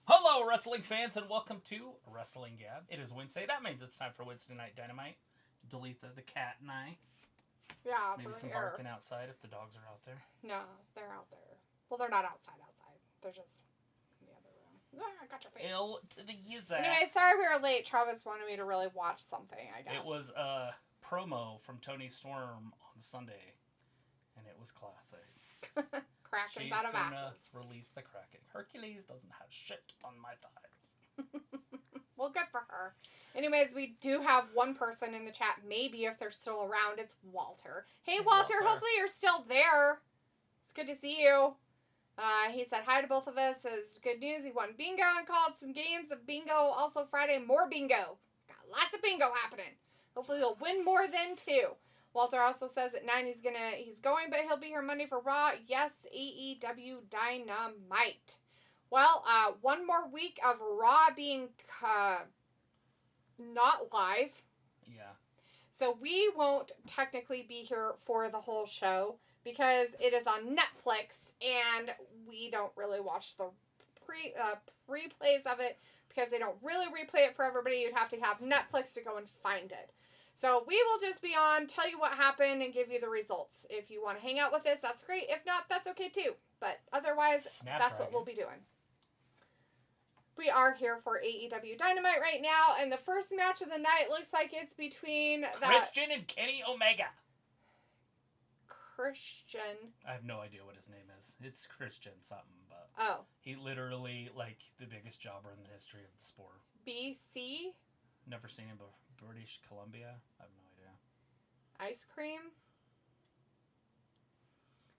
Hello, wrestling fans, and welcome to Wrestling Gab. It is Wednesday. That means it's time for Wednesday Night Dynamite. Delete the cat and I. Yeah, Maybe some here. barking outside if the dogs are out there. No, they're out there. Well, they're not outside. They're just in the other room. Ah, I got your face. Ill to the yizzack. Anyway, sorry we were late. Travis wanted me to really watch something, I guess. It was a promo from Tony Storm on Sunday, and it was classic. Krakens out of asses. Release the Kraken. Hercules doesn't have shit on my thighs. Well, good for her. Anyways, we do have one person in the chat. Maybe if they're still around, it's Walter. Hey, Walter. Hopefully you're still there. It's good to see you. He said hi to both of us. It's good news. He won bingo and called some games of bingo. Also Friday, more bingo. Got lots of bingo happening. Hopefully he'll win more than two. Walter also says at 9 he's going, but he'll be here Monday for Raw. Yes, AEW Dynamite. Well, one more week of Raw being not live. Yeah. So we won't technically be here for the whole show because it is on Netflix and we don't really watch the replays of it because they don't really replay it for everybody. You'd have to have Netflix to go and find it. So we will just be on, tell you what happened, and give you the results. If you want to hang out with us, that's great. If not, that's okay too. But otherwise, that's what we'll be doing. We are here for AEW Dynamite right now, and the first match of the night looks like it's between Christian and Kenny Omega. Christian. I have no idea what his name is. It's Christian something, but he literally the biggest jobber in the history of the sport. BC. Never seen him before. British Columbia. I have no idea. Ice cream.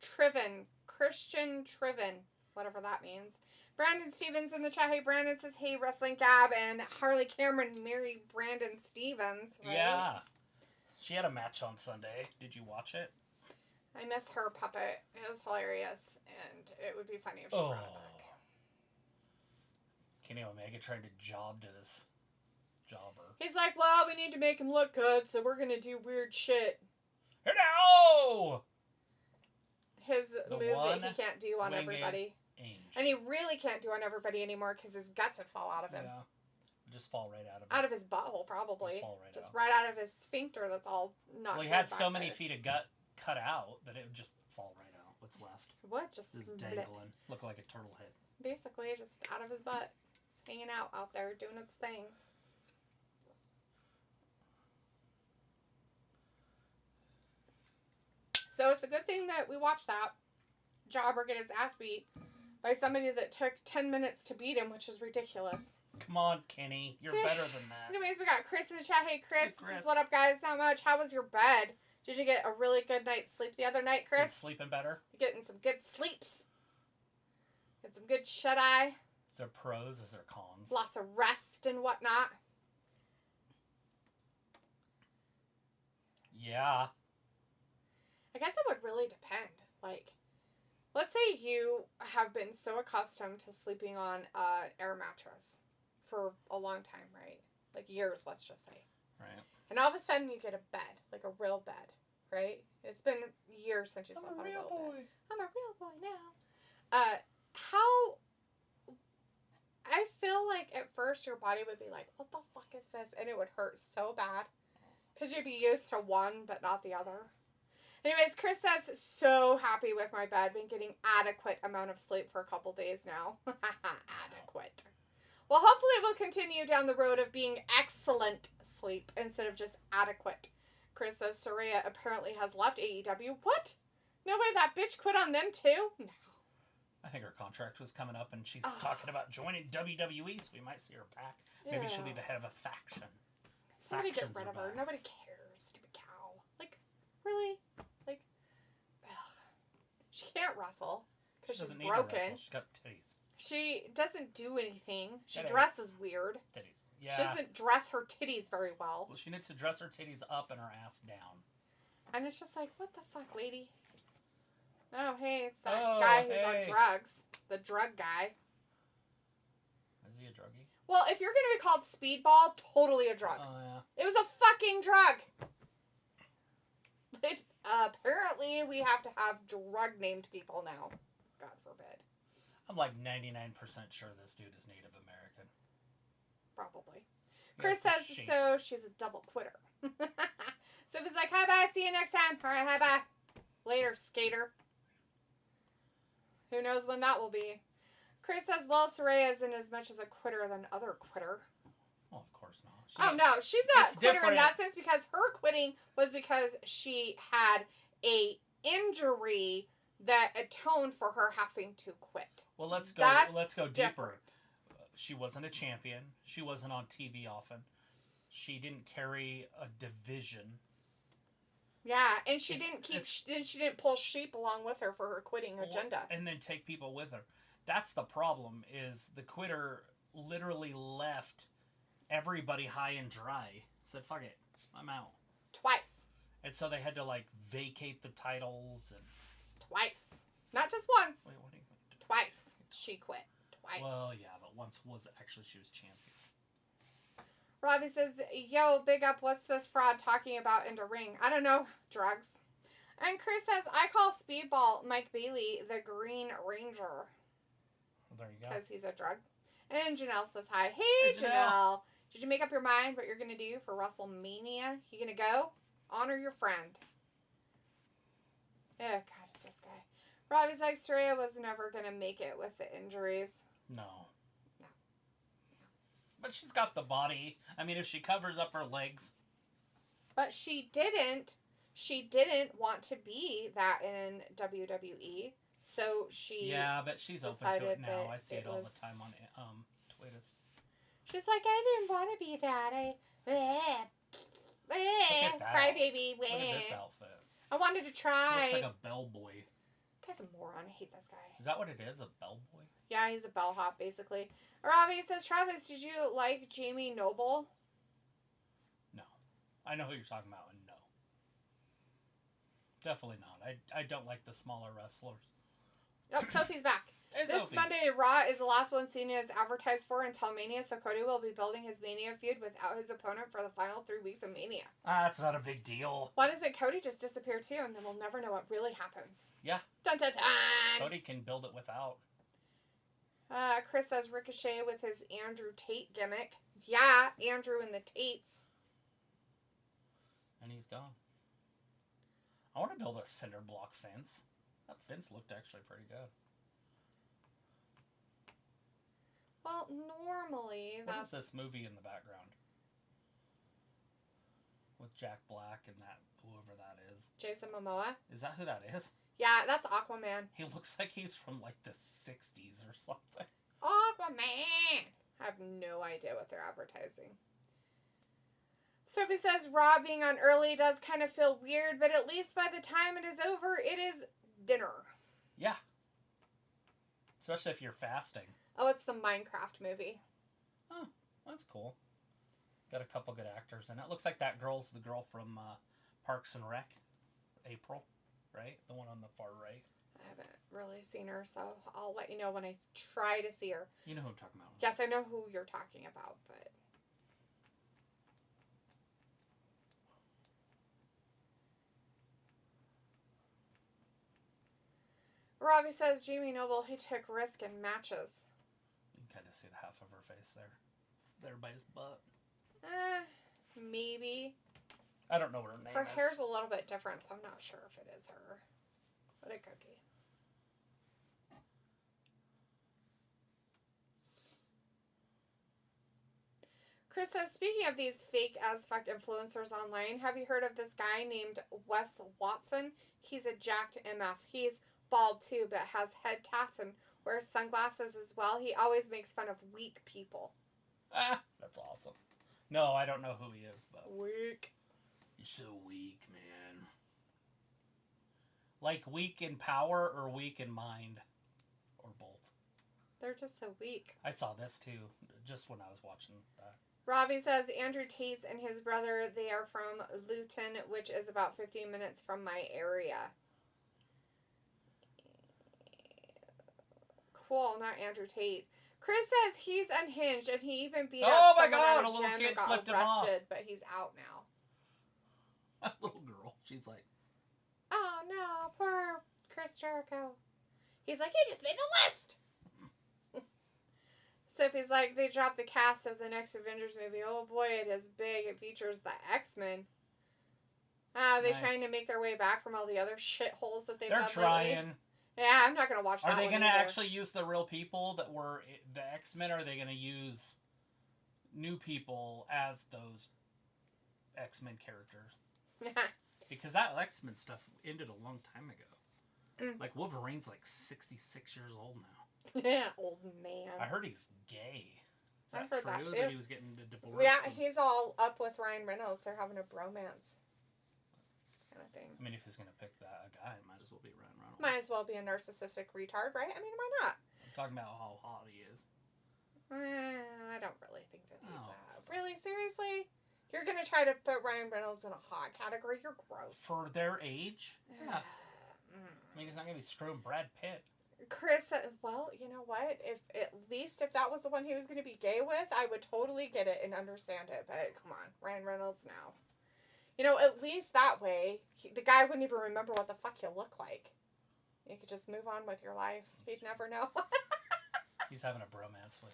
Triven. Christian Triven. Whatever that means. Brandon Stevens in the chat. Hey, Brandon says, hey, Wrestling Gab. And Harley Cameron married Brandon Stevens, right? Yeah. She had a match on Sunday. Did you watch it? I miss her puppet. It was hilarious. And it would be funny if she brought it back. Kenny Omega tried to job to this jobber. He's like, well, we need to make him look good, so we're going to do weird shit. No! His move that he can't do on everybody. Angel. And he really can't do on everybody anymore because his guts would fall out of him. Yeah. Just fall right out of him. Out of his butthole, probably. Just right out of his sphincter that's all not. Well, he had so many feet of gut cut out that it would just fall right out. What's left? What? Just dangling. Look like a turtle head. Basically, just out of his butt. It's hanging out there doing its thing. So it's a good thing that we watched that jobber get his ass beat by somebody that took 10 minutes to beat him, which is ridiculous. Come on, Kenny. You're better than that. Anyways, we got Chris in the chat. Hey, Chris. Says, what up, guys? Not much. How was your bed? Did you get a really good night's sleep the other night, Chris? Sleeping better? You're getting some good sleeps. Get some good shut-eye. Is there pros? Is there cons? Lots of rest and whatnot. Yeah. I guess it would really depend. Like, let's say you have been so accustomed to sleeping on an air mattress for a long time, right? Like years, let's just say. Right. And all of a sudden you get a bed, like a real bed, right? It's been years since you slept on a real bed. I'm a real boy now. How... I feel like at first your body would be like, what the fuck is this? And it would hurt so bad. Because you'd be used to one, but not the other. Anyways, Chris says, so happy with my bed. Been getting adequate amount of sleep for a couple days now. Adequate. Well, hopefully it will continue down the road of being excellent sleep instead of just adequate. Chris says, Saraya apparently has left AEW. What? No way, that bitch quit on them too? No. I think her contract was coming up and she's talking about joining WWE, so we might see her back. Maybe she'll be the head of a faction. Somebody get rid of her. Nobody cares, stupid cow. Like, really? Like, ugh. She can't wrestle because she's broken. She's got titties. She doesn't do anything. She dresses weird. Titties. Yeah. She doesn't dress her titties very well. Well, she needs to dress her titties up and her ass down. And it's just like, what the fuck, lady? Oh, hey, it's that guy who's on drugs. The drug guy. Is he a druggie? Well, if you're going to be called Speedball, totally a drug. Oh, yeah. It was a fucking drug. Apparently, we have to have drug-named people now. God forbid. I'm like 99% sure this dude is Native American. Probably. He Chris has the says, shape. so she's a double quitter. So if it's like, hi, bye, see you next time. All right, hi, bye. Later, skater. Who knows when that will be. Chris says, well, Saraya isn't as much as a quitter than other quitter. Well, of course not. Oh, no. She's not It's quitter different. in that sense because her quitting was because she had a injury that atoned for her having to quit. Well, let's go deeper. Different. She wasn't a champion. She wasn't on TV often. She didn't carry a division. Yeah, and she didn't pull sheep along with her for her quitting agenda. And then take people with her. That's the problem, is the quitter literally left everybody high and dry. Said, fuck it, I'm out. Twice. And so they had to, like, vacate the titles. And Twice. Not just once. Wait, what do you mean? Twice. She quit. Twice. Well, yeah, but once was actually she was champion. Robbie says, yo, big up, what's this fraud talking about in the ring? I don't know. Drugs. And Chris says, I call Speedball Mike Bailey the Green Ranger. Well, there you go. Because he's a drug. And Janelle says hi. Hey, Janelle. Did you make up your mind what you're going to do for WrestleMania? You going to go? Honor your friend. Oh, God, it's this guy. Robbie's like, Saraya was never going to make it with the injuries. No. But she's got the body. I mean, if she covers up her legs. But she didn't. She didn't want to be that in WWE. So she. Yeah, but she's open to it now. I see it all the time on Twitter. She's like, I didn't want to be that. Crybaby. Look at this outfit. I wanted to try. Looks like a bellboy. Guy's a moron. I hate this guy. Is that what it is? A bellboy? Yeah, he's a bellhop, basically. Robbie says, Travis, did you like Jamie Noble? No. I know who you're talking about, and no. Definitely not. I don't like the smaller wrestlers. Oh, Sophie's back. Hey, this Sophie. Monday, Raw is the last one Cena is advertised for until Mania, so Cody will be building his Mania feud without his opponent for the final 3 weeks of Mania. That's not a big deal. Why doesn't Cody just disappear too, and then we'll never know what really happens? Yeah. Dun dun dun! Cody can build it without. Chris says Ricochet with his Andrew Tate gimmick. Yeah, Andrew and the Tates. And he's gone. I want to build a cinder block fence. That fence looked actually pretty good. Well, normally What is this movie in the background? With Jack Black and that, whoever that is. Jason Momoa. Is that who that is? Yeah, that's Aquaman. He looks like he's from like the 60s or something. Aquaman! I have no idea what they're advertising. Sophie says Raw being on early does kind of feel weird, but at least by the time it is over, it is dinner. Yeah. Especially if you're fasting. Oh, it's the Minecraft movie. Oh, that's cool. Got a couple good actors in it. Looks like that girl's the girl from Parks and Rec. April, right? The one on the far right. I haven't really seen her, so I'll let you know when I try to see her. You know who I'm talking about. Yes, I know who you're talking about, but... Robbie says Jamie Noble, he took risk in matches. You can kind of see the half of her face there. It's there by his butt. Maybe. I don't know what her name is. Her hair's a little bit different, so I'm not sure if it is her. But it could be. Chris says, speaking of these fake as fuck influencers online, have you heard of this guy named Wes Watson? He's a jacked MF. He's bald too, but has head tats and wears sunglasses as well. He always makes fun of weak people. That's awesome. No, I don't know who he is, but... Weak. You're so weak, man. Like weak in power or weak in mind? Or both? They're just so weak. I saw this too, just when I was watching that. Robbie says Andrew Tate's and his brother, they are from Luton, which is about 15 minutes from my area. Cool, not Andrew Tate. Chris says he's unhinged and he even beat up someone at a gym and got arrested, but he's out now. That little girl, she's like... Oh no, poor Chris Jericho. He's like, you just made the list! Sophie's like, they dropped the cast of the next Avengers movie. Oh boy, it is big. It features the X-Men. They Nice. trying to make their way back from all the other shitholes that they've They're done trying. lately. Yeah, I'm not going to watch that. Are they going to actually use the real people that were the X-Men, or are they going to use new people as those X-Men characters? Because that X-Men stuff ended a long time ago. Like, Wolverine's like 66 years old now. Yeah, old man. I heard he's gay. Is that I heard true? that, too. That he was getting a divorce? Yeah, he's all up with Ryan Reynolds. They're having a bromance. Kind of thing. I mean, if he's going to pick that guy, it might as well be Ryan Reynolds. Might as well be a narcissistic retard, right? I mean, why not? I'm talking about how hot he is. I don't really think that he's that. Stop. Really? Seriously? You're going to try to put Ryan Reynolds in a hot category? You're gross. For their age? Yeah. I mean, he's not going to be screwing Brad Pitt. Chris said, well, you know what? If that was the one he was going to be gay with, I would totally get it and understand it. But come on, Ryan Reynolds now. You know, at least that way, the guy wouldn't even remember what the fuck you look like. You could just move on with your life. He'd never know. He's having a bromance with...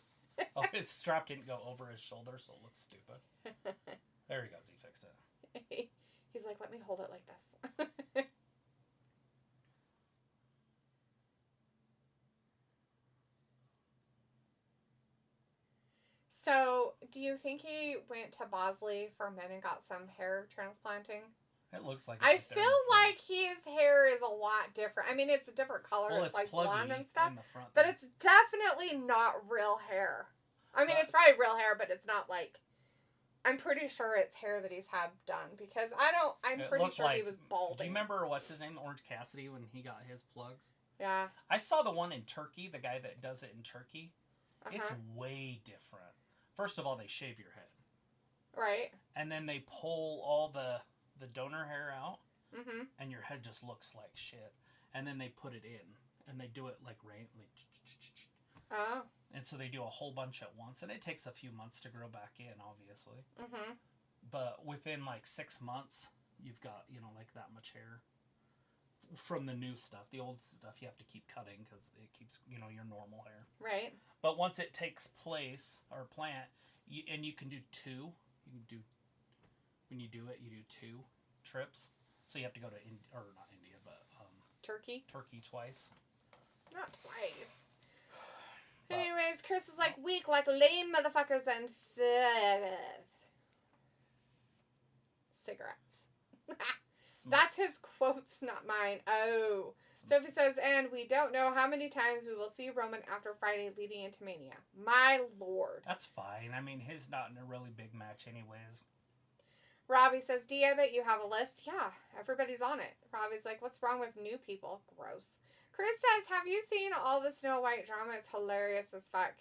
Oh, his strap didn't go over his shoulder, so it looks stupid. There he goes. He fixed it. He's like, let me hold it like this. So, do you think he went to Bosley for men and got some hair transplanting? It looks like... I feel like his hair is a lot different. I mean, it's a different color. Well, it's like blonde and in stuff. the front, But it's definitely not real hair. I mean, it's probably real hair, but it's not like... I'm pretty sure it's hair that he's had done. Because I'm pretty sure he was balding. Do you remember, what's his name? Orange Cassidy, when he got his plugs? Yeah. I saw the one in Turkey, the guy that does it in Turkey. Uh-huh. It's way different. First of all, they shave your head. Right. And then they pull all the donor hair out. Mm-hmm. And your head just looks like shit. And then they put it in. And they do it like rain. Oh. And so they do a whole bunch at once. And it takes a few months to grow back in, obviously. Mm-hmm. But within like 6 months, you've got, like that much hair. From the new stuff. The old stuff you have to keep cutting because it keeps, your normal hair. Right. But once it takes place, or plant, and you can do two. When you do it, you do 2 trips. So you have to go to, not India, but Turkey twice. Not twice. Anyways, Chris is like weak, like lame motherfuckers and cigarettes. That's his quotes, not mine. Oh. Sophie says, and we don't know how many times we will see Roman after Friday leading into Mania. My lord. That's fine. I mean, he's not in a really big match anyways. Robbie says, Diabit, you have a list? Yeah, everybody's on it. Robbie's like, what's wrong with new people? Gross. Chris says, have you seen all the Snow White drama? It's hilarious as fuck.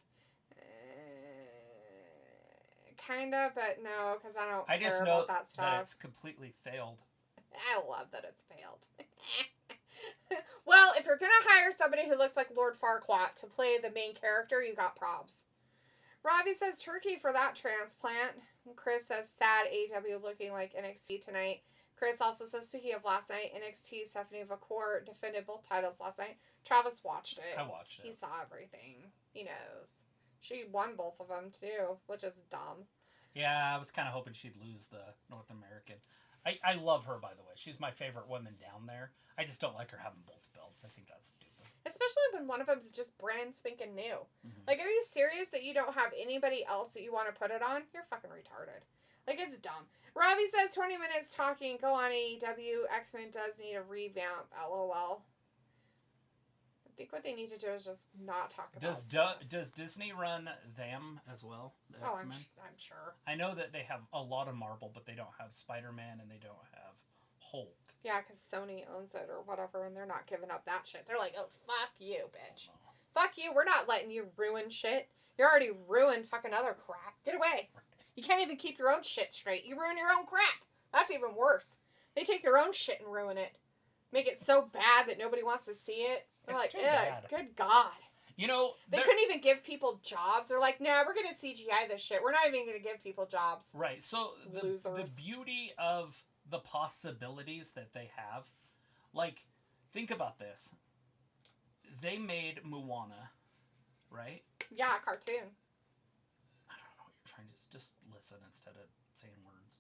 Kinda, but no, because I don't care about that stuff. That it's completely failed. I love that it's failed. Well, if you're going to hire somebody who looks like Lord Farquaad to play the main character, you got probs. Robbie says Turkey for that transplant. Chris says sad AEW looking like NXT tonight. Chris also says, speaking of last night, NXT Stephanie Vacour defended both titles last night. Travis watched it. I watched it. He saw everything. He knows. She won both of them, too, which is dumb. Yeah, I was kind of hoping she'd lose the North American. I love her, by the way. She's my favorite woman down there. I just don't like her having both belts. I think that's stupid. Especially when one of them's just brand spanking new. Mm-hmm. Like, are you serious that you don't have anybody else that you want to put it on? You're fucking retarded. Like, it's dumb. Robbie says 20 minutes talking. Go on AEW. X-Men does need a revamp. LOL. I think what they need to do is just not talk about stuff. Does Disney run them as well? The X-Men? I'm sure. I know that they have a lot of Marvel, but they don't have Spider-Man and they don't have Hulk. Yeah, because Sony owns it or whatever, and they're not giving up that shit. They're like, oh, fuck you, bitch. Fuck you. We're not letting you ruin shit. You already ruined fucking other crap. Get away. You can't even keep your own shit straight. You ruin your own crap. That's even worse. They take their own shit and ruin it. Make it so bad that nobody wants to see it. They're like, good God. They couldn't even give people jobs. They're like, nah, we're going to CGI this shit. We're not even going to give people jobs. Right. So the beauty of the possibilities that they have, like, think about this. They made Moana, right? Yeah, cartoon. trying to just listen instead of saying words.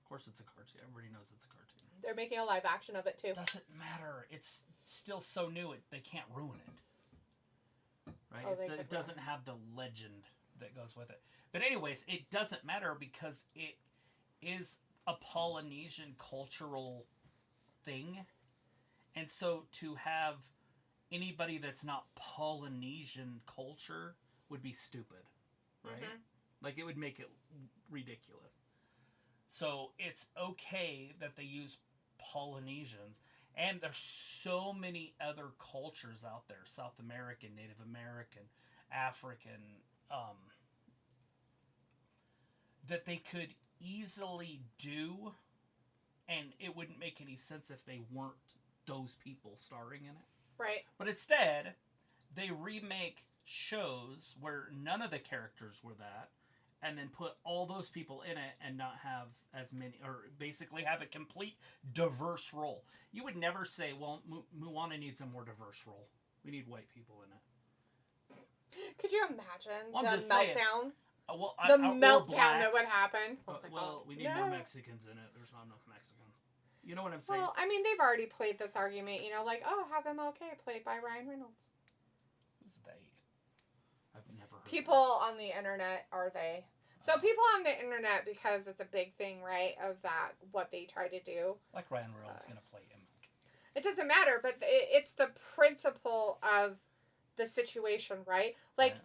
Of course, it's a cartoon. Everybody knows it's a cartoon. They're making a live action of it too. Doesn't matter. It's still so new. They can't ruin it. Right? Oh, It doesn't have the legend that goes with it. But anyways, it doesn't matter because it is a Polynesian cultural thing. And so to have anybody that's not Polynesian culture would be stupid. Right? Mm-hmm. Like, it would make it ridiculous. So it's okay that they use Polynesians. And there's so many other cultures out there. South American, Native American, African, that they could easily do, and it wouldn't make any sense if they weren't those people starring in it. Right. But instead, they remake shows where none of the characters were that, and then put all those people in it and not have as many, or basically have a complete diverse role. You would never say, well, Moana needs a more diverse role. We need white people in it. Could you imagine the meltdown? The meltdown that would happen. We need more Mexicans in it. There's not enough Mexican. You know what I'm saying? Well, I mean, they've already played this argument, like, have MLK played by Ryan Reynolds. Who's they? I've never heard people on the internet, are they? So people on the internet, because it's a big thing, right, of that, what they try to do. Like Ryan Reynolds is going to play MLK. It doesn't matter, but it's the principle of the situation, right? Like,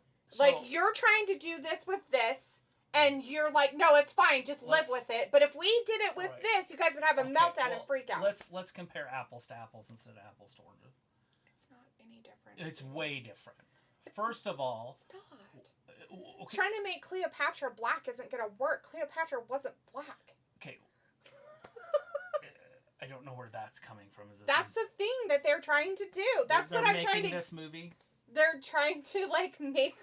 you're trying to do this with this, and you're like, no, it's fine, just live with it. But if we did it with this, you guys would have a meltdown and freak out. Let's compare apples to apples instead of apples to oranges. It's not any different. It's way different. First of all... It's not. Okay. Trying to make Cleopatra black isn't going to work. Cleopatra wasn't black. Okay. I don't know where that's coming from. That's the thing that they're trying to do. That's what I'm trying to... They're making this movie? They're trying to, make...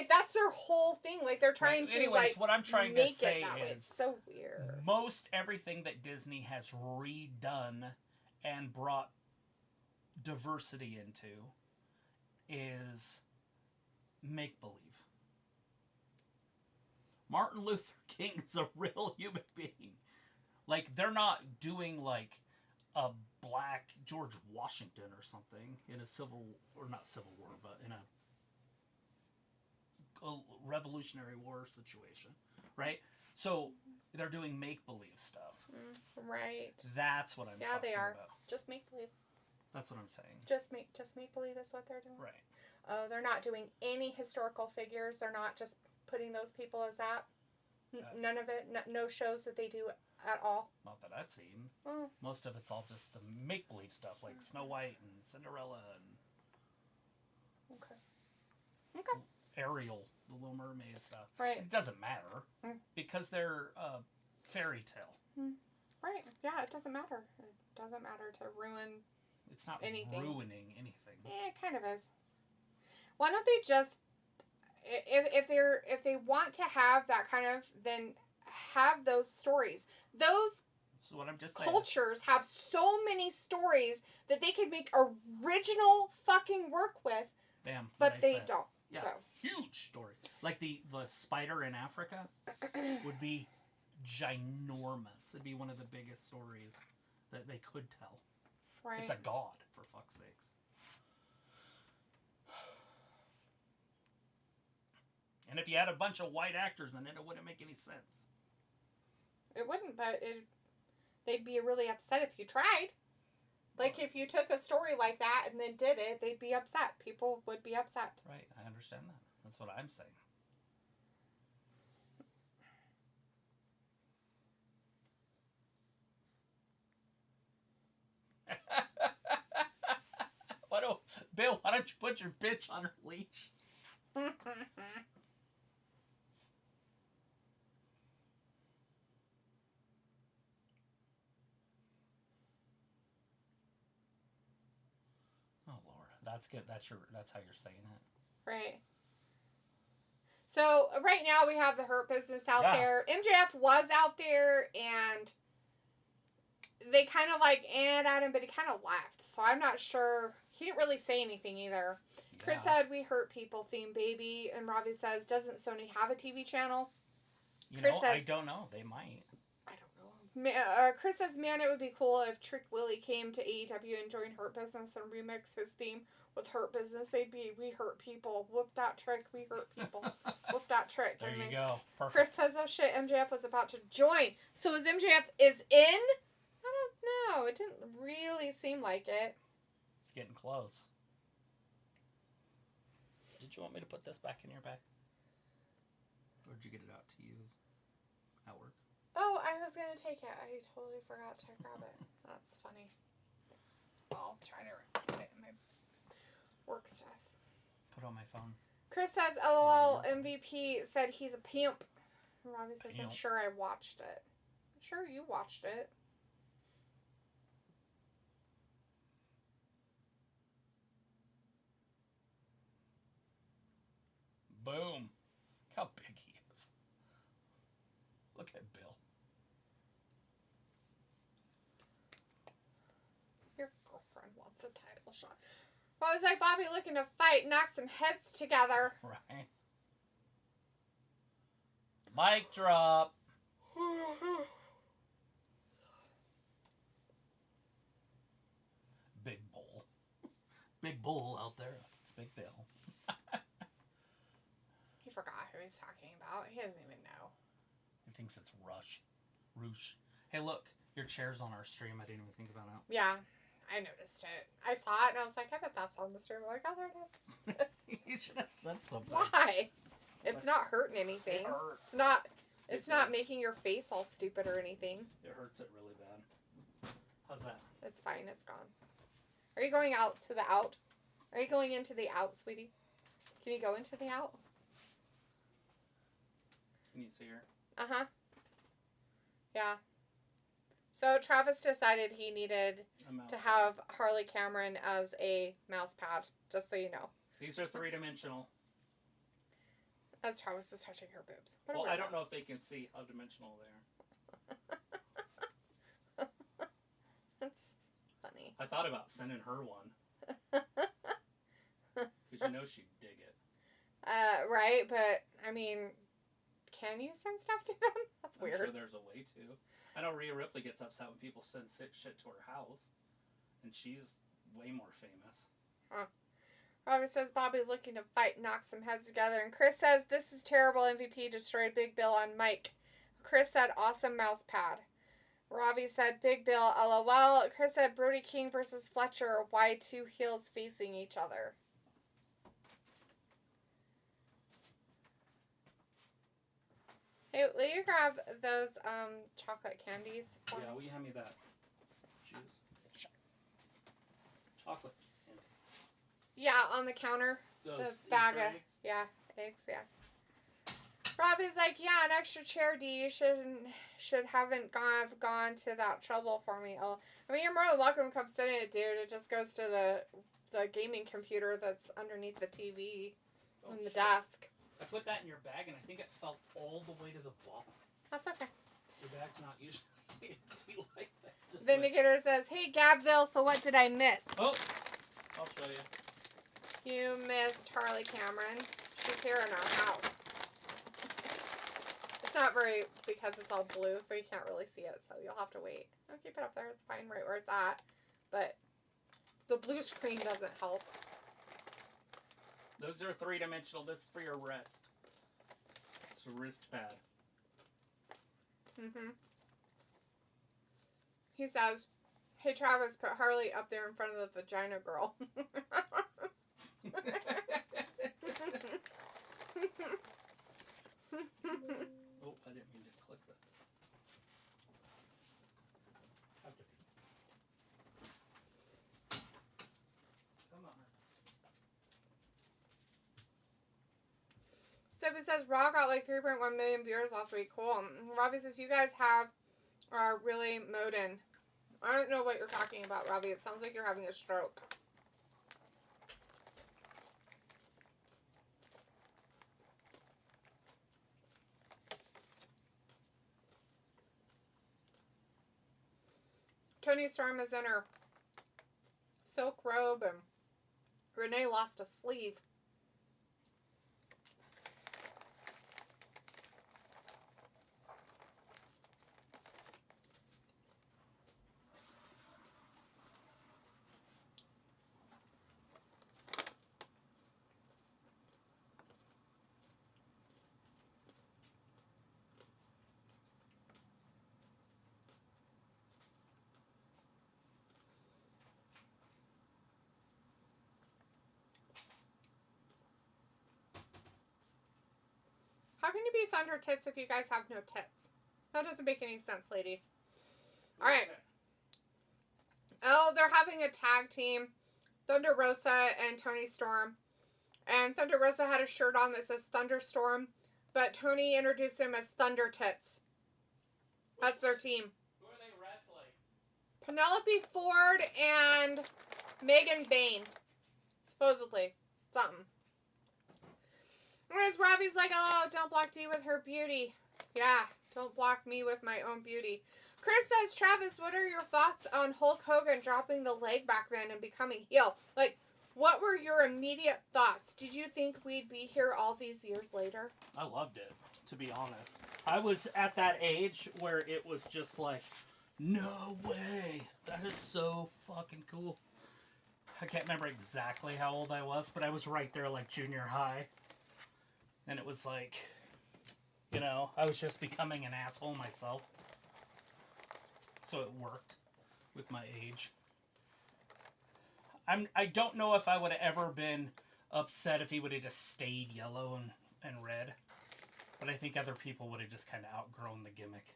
that's their whole thing. They're trying to, what I'm trying to say is... It's so weird. Most everything that Disney has redone and brought diversity into is make-believe. Martin Luther King is a real human being. They're not doing, a black George Washington or something in a not Civil War, but in a Revolutionary War situation, right? So, they're doing make-believe stuff. Right. That's what I'm talking about. Yeah, they are. Just make-believe. That's what I'm saying. Just make-believe is what they're doing. Right. They're not doing any historical figures. They're not just putting those people as that. None of it. No shows that they do at all. Not that I've seen. Most of it's all just the make-believe stuff, like Snow White and Cinderella and... Okay. Ariel, the Little Mermaid stuff. Right. It doesn't matter because they're a fairy tale. Right. Yeah, it doesn't matter. It doesn't matter to ruin It's not anything. Ruining anything. Yeah, it kind of is. Why don't they just... If they want to have that kind of, then have those stories. Those what I'm just saying. Cultures have so many stories that they could make original fucking work with. Bam. But they don't. Yeah, so. Huge story. Like the spider in Africa would be ginormous. It'd be one of the biggest stories that they could tell. Right. It's a god, for fuck's sakes. And if you had a bunch of white actors in it, it wouldn't make any sense. It wouldn't, but they'd be really upset if you tried. If you took a story like that and then did it, they'd be upset. People would be upset. Right, I understand that. That's what I'm saying. Bill, why don't you put your bitch on her leash? That's good. That's how you're saying it. Right. So right now we have the Hurt Business out there. MJF was out there and they kind of at him, but he kind of left. So I'm not sure. He didn't really say anything either. Chris said, we hurt people theme, baby. And Robbie says, doesn't Sony have a TV channel? I don't know. They might. I don't know. Chris says, man, it would be cool if Trick Willie came to AEW and joined Hurt Business and remix his theme with Hurt Business. They'd be, we hurt people. Whoop that Trick, we hurt people. Whoop that Trick. There you go. Perfect. Chris says, oh shit, MJF was about to join. So is MJF is in? I don't know. It didn't really seem like it. It's getting close. Did you want me to put this back in your bag? Or did you get it out to use at work? Oh, I was going to take it. I totally forgot to grab it. That's funny. I'll try to put it in my work stuff. Put it on my phone. Chris says, LOL, MVP said he's a pimp. Robbie says, I'm sure I watched it. I'm sure you watched it. Boom. Look how big he is. Look at Bill. Your girlfriend wants a title shot. Well, it's like Bobby looking to fight, knock some heads together. Right. Mic drop. Big bull. Big bull out there. It's Big Bill. He forgot who he's talking about. He doesn't even know. He thinks it's Roosh. Hey, look. Your chair's on our stream. I didn't even think about it. Yeah. I noticed it. I saw it and I was like, I bet that's on the stream. I'm like, oh, there it is. You should have said something. Why? It's not hurting anything. It hurts. It's not making your face all stupid or anything. It hurts it really bad. How's that? It's fine. It's gone. Are you going out to the out? Are you going into the out, sweetie? Can you go into the out? Can you see her? Uh-huh. Yeah. So Travis decided he needed to have Harley Cameron as a mouse pad, just so you know. These are three-dimensional. As Travis is touching her boobs. Well, I don't know if they can see how dimensional they are. That's funny. I thought about sending her one. Because you know she'd dig it. Right, but, I mean, can you send stuff to them? That's weird. I'm sure there's a way to. I know Rhea Ripley gets upset when people send shit to her house. And she's way more famous. Huh. Robbie says, Bobby looking to fight, knock some heads together. And Chris says, this is terrible. MVP destroyed Big Bill on Mike. Chris said, awesome mouse pad. Robbie said, Big Bill, LOL. Chris said, Brody King versus Fletcher. Why two heels facing each other? Hey, will you grab those chocolate candies? Yeah, will you hand me that juice? Sure. Chocolate candy. Yeah, on the counter. Those the bag of eggs? yeah, eggs, yeah. Robbie's like, yeah, an extra chair, D. You should haven't gone to that trouble for me. Oh, I mean, you're more than welcome to come sit in it, dude. It just goes to the gaming computer that's underneath the TV on the desk. I put that in your bag, and I think it fell all the way to the bottom. That's okay. Your bag's not usually empty like that. Vindicator says, hey, Gabville, so what did I miss? Oh, I'll show you. You missed Harley Cameron. She's here in our house. It's not very, because it's all blue, so you can't really see it, so you'll have to wait. I'll keep it up there. It's fine right where it's at. But the blue screen doesn't help. Those are three-dimensional. This is for your wrist. It's a wrist pad. Mm-hmm. He says, hey, Travis, put Harley up there in front of the vagina girl. Oh, I didn't mean to click that. Come on. Sophie says, Raw got like 3.1 million viewers last week. Cool. Robbie says, you guys are really modern. I don't know what you're talking about, Robbie. It sounds like you're having a stroke. Tony Storm is in her silk robe and Renee lost a sleeve. be Thunder Tits if you guys have no tits. That doesn't make any sense, ladies. Alright. Oh, they're having a tag team. Thunder Rosa and Toni Storm. And Thunder Rosa had a shirt on that says Thunderstorm. But Toni introduced them as Thunder Tits. That's their team. Who are they wrestling? Penelope Ford and Megan Bain. Supposedly. Something. Whereas Robbie's like, oh, don't block Dee with her beauty. Yeah, don't block me with my own beauty. Chris says, Travis, what are your thoughts on Hulk Hogan dropping the leg back then and becoming heel? Like, what were your immediate thoughts? Did you think we'd be here all these years later? I loved it, to be honest. I was at that age where it was just like, no way. That is so fucking cool. I can't remember exactly how old I was, but I was right there like junior high. And it was like, you know, I was just becoming an asshole myself. So it worked with my age. I don't know if I would have ever been upset if he would have just stayed yellow and red. But I think other people would have just kind of outgrown the gimmick.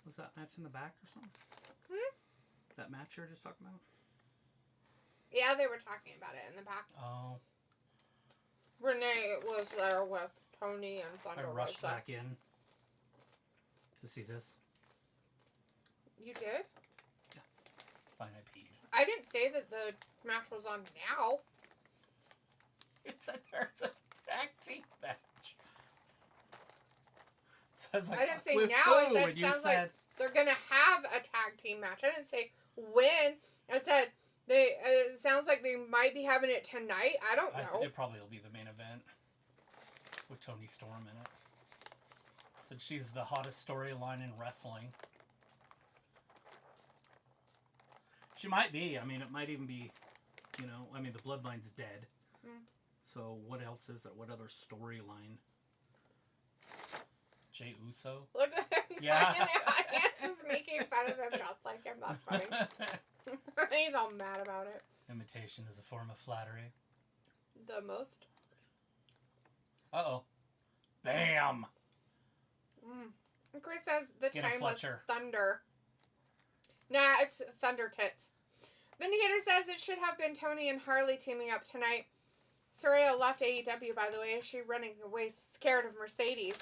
Was that match in the back or something? That match you were just talking about? Yeah, they were talking about it in the back. Oh. Renee was there with Tony and Thunder I rushed Rosa. back in to see this. You did? Yeah. It's fine, I peed. I didn't say that the match was on now. It said there's a tag team match. So I was like, I didn't say woo-hoo, now. I said and it sounds like they're going to have a tag team match. I didn't say when. I said it sounds like they might be having it tonight. I don't know. It probably will be the main event with Toni Storm in it. Said she's the hottest storyline in wrestling. She might be. I mean, it might even be, you know, I mean, the Bloodline's dead. So what else is it? What other storyline? Jey Uso? Look at him. Yeah. The audience is making fun of him just like him. That's funny. He's all mad about it. Imitation is a form of flattery. The most. Uh-oh. Bam! And Chris says the Get a time was Fletcher. Thunder. Nah, it's Thunder Tits. Vindicator says it should have been Tony and Harley teaming up tonight. Saraya left AEW, by the way. Is she running away scared of Mercedes?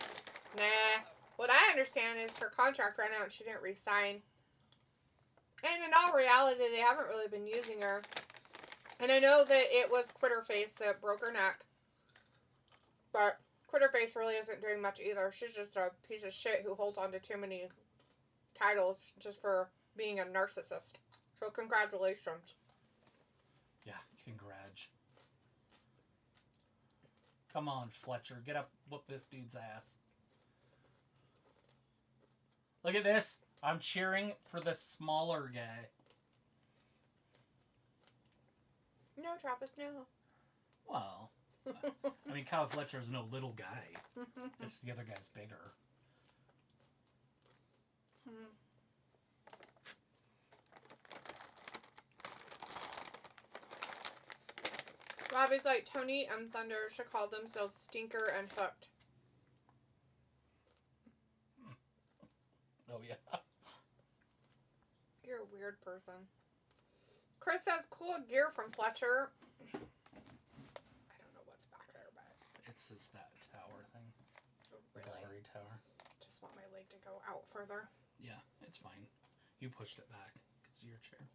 Nah. What I understand is her contract ran out and she didn't re-sign. And in all reality, they haven't really been using her. And I know that it was Quitterface that broke her neck. But Quitterface really isn't doing much either. She's just a piece of shit who holds on to too many titles just for being a narcissist. So congratulations. Yeah, congrats. Come on, Fletcher. Get up, whoop this dude's ass. Look at this. I'm cheering for the smaller guy. No, Travis, no. Well, I mean, Kyle Fletcher's no little guy. It's the other guy's bigger. Robbie's like, Tony and Thunder should call themselves Stinker and Hooked. Oh, yeah. You're a weird person. Chris has cool gear from Fletcher. I don't know what's back there, but... It's just that tower thing. Really? Gallery tower. Just want my leg to go out further. Yeah, it's fine. You pushed it back. It's your chair.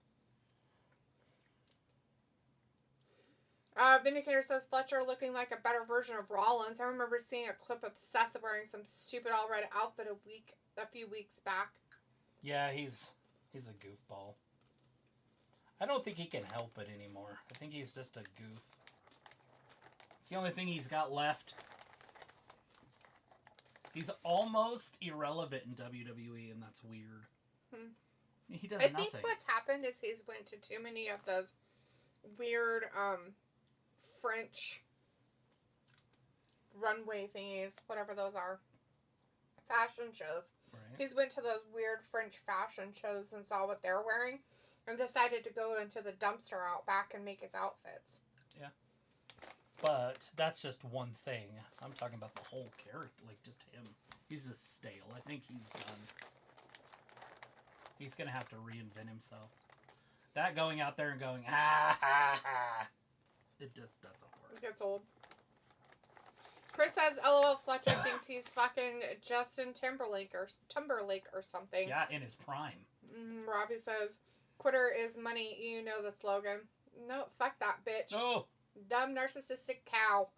Vindicator says Fletcher looking like a better version of Rollins. I remember seeing a clip of Seth wearing some stupid all red outfit a few weeks back. Yeah, he's a goofball. I don't think he can help it anymore. I think he's just a goof. It's the only thing he's got left. He's almost irrelevant in WWE, and that's weird. He does nothing. I think what's happened is he's went to too many of those weird French runway thingies, whatever those are, fashion shows. Right. He's went to those weird French fashion shows and saw what they're wearing and decided to go into the dumpster out back and make his outfits. Yeah. But that's just one thing. I'm talking about the whole character, like just him. He's just stale. I think he's done. He's gonna have to reinvent himself. That going out there and going ha ha ha, it just doesn't work. It gets old. Chris says, "LOL, Fletcher thinks he's fucking Justin Timberlake or something." Yeah, in his prime. Robbie says, "Quitter is money. You know the slogan." No, fuck that bitch. Oh. Dumb narcissistic cow.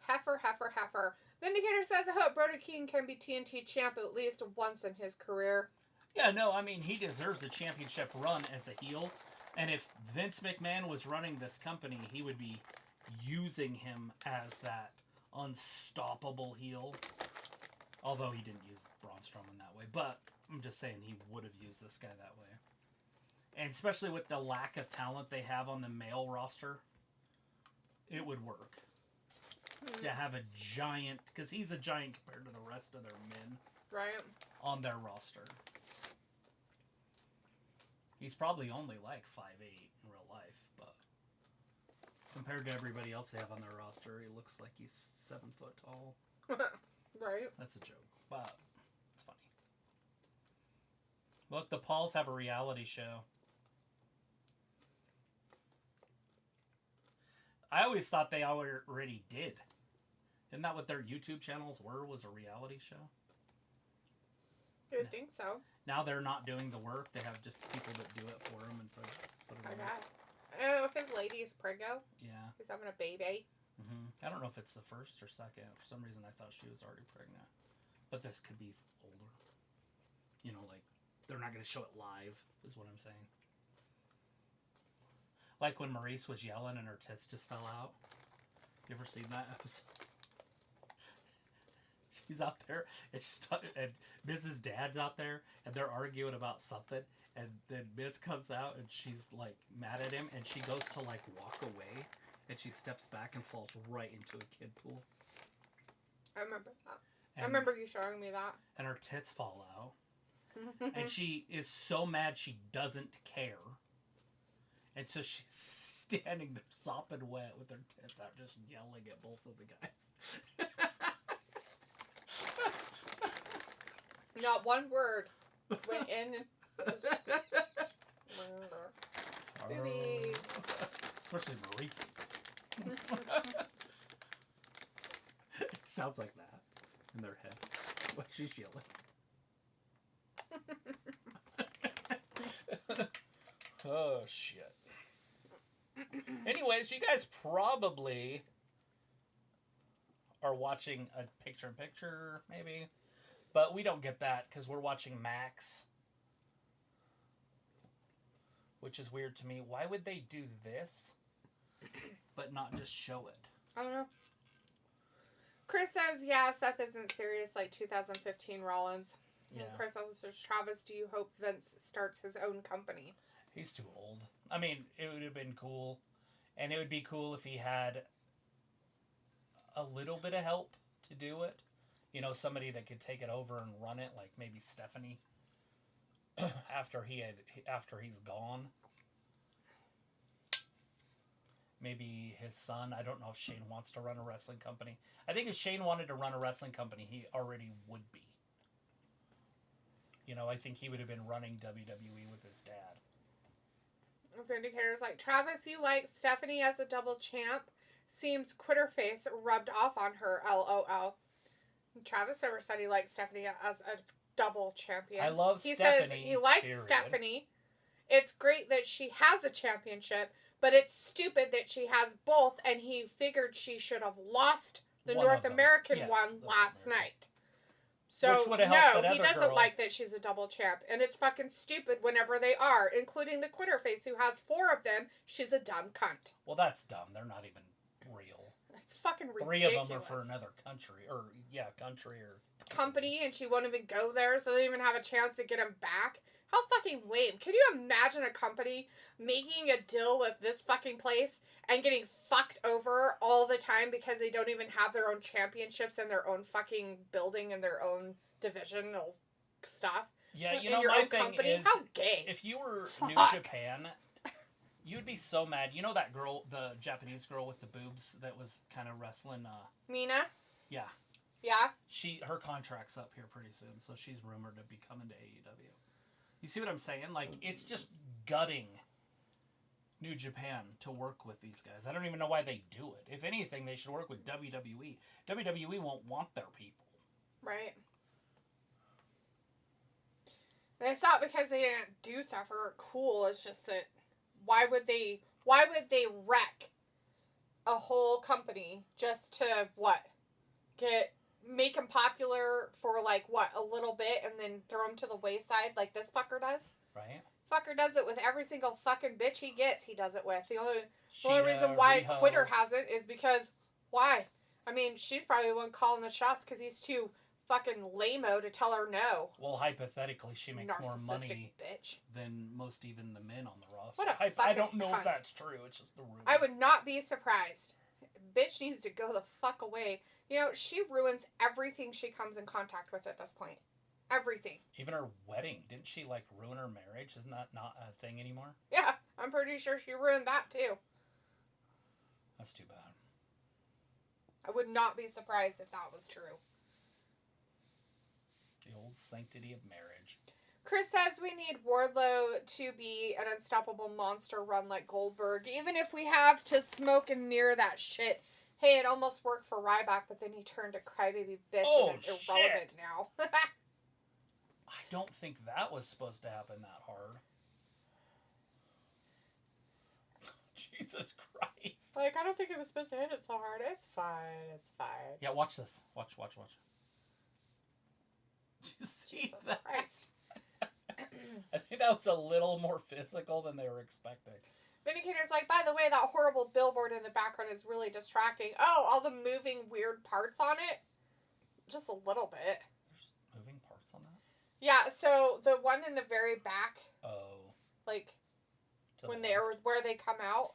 Heifer, heifer, heifer. Vindicator says, "I hope Brody King can be TNT champ at least once in his career." Yeah, no, I mean, he deserves a championship run as a heel. And if Vince McMahon was running this company, he would be using him as that unstoppable heel. Although he didn't use Braun Strowman that way. But I'm just saying he would have used this guy that way. And especially with the lack of talent they have on the male roster, it would work. To have a giant, because he's a giant compared to the rest of their men. Right. On their roster. He's probably only like 5'8" in real life, but compared to everybody else they have on their roster, he looks like he's 7 foot tall. Right. That's a joke, but it's funny. Look, the Pauls have a reality show. I always thought they already did. Isn't that what their YouTube channels were, was a reality show? You would think so. Now they're not doing the work. They have just people that do it for them and put it on. I guess. Oh, his lady is preggo. Yeah. He's having a baby. I don't know if it's the first or second. For some reason, I thought she was already pregnant. But this could be older. You know, like, they're not going to show it live, is what I'm saying. Like when Maurice was yelling and her tits just fell out. You ever seen that episode? She's out there, and Mrs. Dad's out there, and they're arguing about something, and then Miss comes out, and she's, like, mad at him, and she goes to, like, walk away, and she steps back and falls right into a kid pool. I remember that. I remember you showing me that. And her tits fall out. And she is so mad she doesn't care. And so she's standing there sopping wet with her tits out, just yelling at both of the guys. Not one word went in. Boobies. Especially Maurice's. It sounds like that in their head. What she's yelling. Oh, shit. Anyways, you guys probably are watching a picture-in-picture, maybe. But we don't get that because we're watching Max. Which is weird to me. Why would they do this, but not just show it? I don't know. Chris says, yeah, Seth isn't serious like 2015 Rollins. Yeah. And Chris also says, Travis, do you hope Vince starts his own company? He's too old. I mean, it would have been cool. And it would be cool if he had a little bit of help to do it. You know, somebody that could take it over and run it, like maybe Stephanie. after he's gone. Maybe his son. I don't know if Shane wants to run a wrestling company. I think if Shane wanted to run a wrestling company, he already would be. You know, I think he would have been running WWE with his dad. Vindicator's like, Travis, you like Stephanie as a double champ? Seems quitter face rubbed off on her, LOL. Travis never said he liked Stephanie as a double champion. I love Stephanie. Stephanie. He says he likes period. Stephanie. It's great that she has a championship, but it's stupid that she has both, and he figured she should have lost the North American one last night. So, no, he doesn't like that she's a double champ, and it's fucking stupid whenever they are, including the quitter face who has 4 of them. She's a dumb cunt. Well, that's dumb. They're not even real. It's fucking ridiculous. 3 of them are for another country, or company, and she won't even go there, so they don't even have a chance to get him back. How fucking lame. Can you imagine a company making a deal with this fucking place and getting fucked over all the time because they don't even have their own championships in their own fucking building and their own divisional stuff? Yeah, you in know, your my own thing company? is, how gay. if you were New Japan, You'd be so mad. You know that girl, the Japanese girl with the boobs that was kind of wrestling? Mina? Yeah. Yeah? Her contract's up here pretty soon, so she's rumored to be coming to AEW. You see what I'm saying? Like, it's just gutting New Japan to work with these guys. I don't even know why they do it. If anything, they should work with WWE. WWE won't want their people. Right. And it's not because they didn't do stuff or cool. It's just that why would they wreck a whole company just to what? Make them popular for like what, a little bit and then throw them to the wayside like this fucker does? Right. Fucker does it with every single fucking bitch he gets. He does it with. The only reason why Riho. Quitter hasn't is because why? I mean, she's probably the one calling the shots because he's too fucking lame-o to tell her no. Well, hypothetically, she makes more money bitch. than most even the men on the roster. What a I don't know cunt. if that's true. It's just the rumor. I would not be surprised. Bitch needs to go the fuck away. You know, she ruins everything she comes in contact with at this point. Everything. Even her wedding. Didn't she, like, ruin her marriage? Isn't that not a thing anymore? Yeah, I'm pretty sure she ruined that, too. That's too bad. I would not be surprised if that was true. The old sanctity of marriage. Chris says we need Wardlow to be an unstoppable monster run like Goldberg, even if we have to smoke and mirror that shit. Hey, it almost worked for Ryback, but then he turned a crybaby bitch and is irrelevant now. I don't think that was supposed to happen that hard. Jesus Christ. Like, I don't think it was supposed to hit it so hard. It's fine. It's fine. Yeah, watch this. Watch. Jesus Christ. I think that was a little more physical than they were expecting. Vindicator's like, by the way, that horrible billboard in the background is really distracting. Oh, all the moving weird parts on it? Just a little bit. There's moving parts on that? Yeah, so the one in the very back. Oh. Like, when where they come out,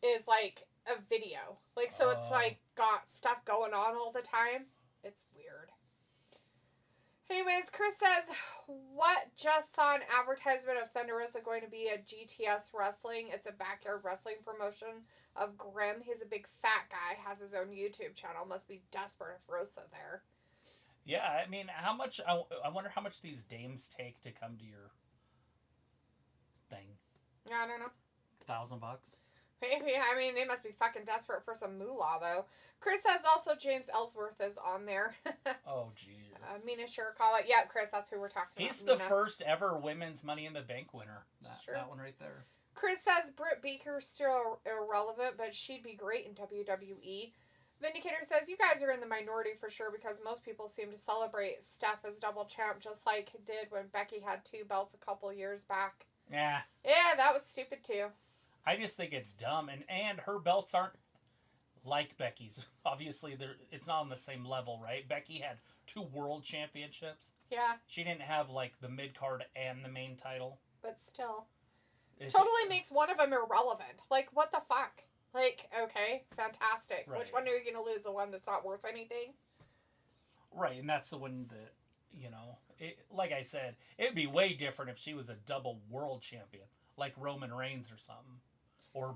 is like a video. Like, so it's like got stuff going on all the time. It's weird. Anyways, Chris says, what just saw an advertisement of Thunder Rosa going to be a GTS Wrestling. It's a backyard wrestling promotion of Grimm. He's a big fat guy, has his own YouTube channel. Must be desperate if Rosa there. Yeah, I mean, how much, I wonder how much these dames take to come to your thing. Yeah, I don't know. $1,000? Maybe. I mean, they must be fucking desperate for some moolah, though. Chris says also James Ellsworth is on there. Oh, gee. Mina Shirakawa. Yeah, Chris, that's who we're talking about. He's the first ever women's Money in the Bank winner. That one right there. Chris says Britt Baker's still irrelevant, but she'd be great in WWE. Vindicator says, you guys are in the minority for sure because most people seem to celebrate Steph as double champ just like it did when Becky had 2 belts a couple years back. Yeah. Yeah, that was stupid too. I just think it's dumb, and her belts aren't like Becky's. Obviously, it's not on the same level, right? Becky had 2 world championships. Yeah. She didn't have, like, the mid-card and the main title. But still. Totally makes one of them irrelevant. Like, what the fuck? Like, okay, fantastic. Right. Which one are you going to lose? The one that's not worth anything? Right, and that's the one that, you know, like I said, it'd be way different if she was a double world champion, like Roman Reigns or something. Or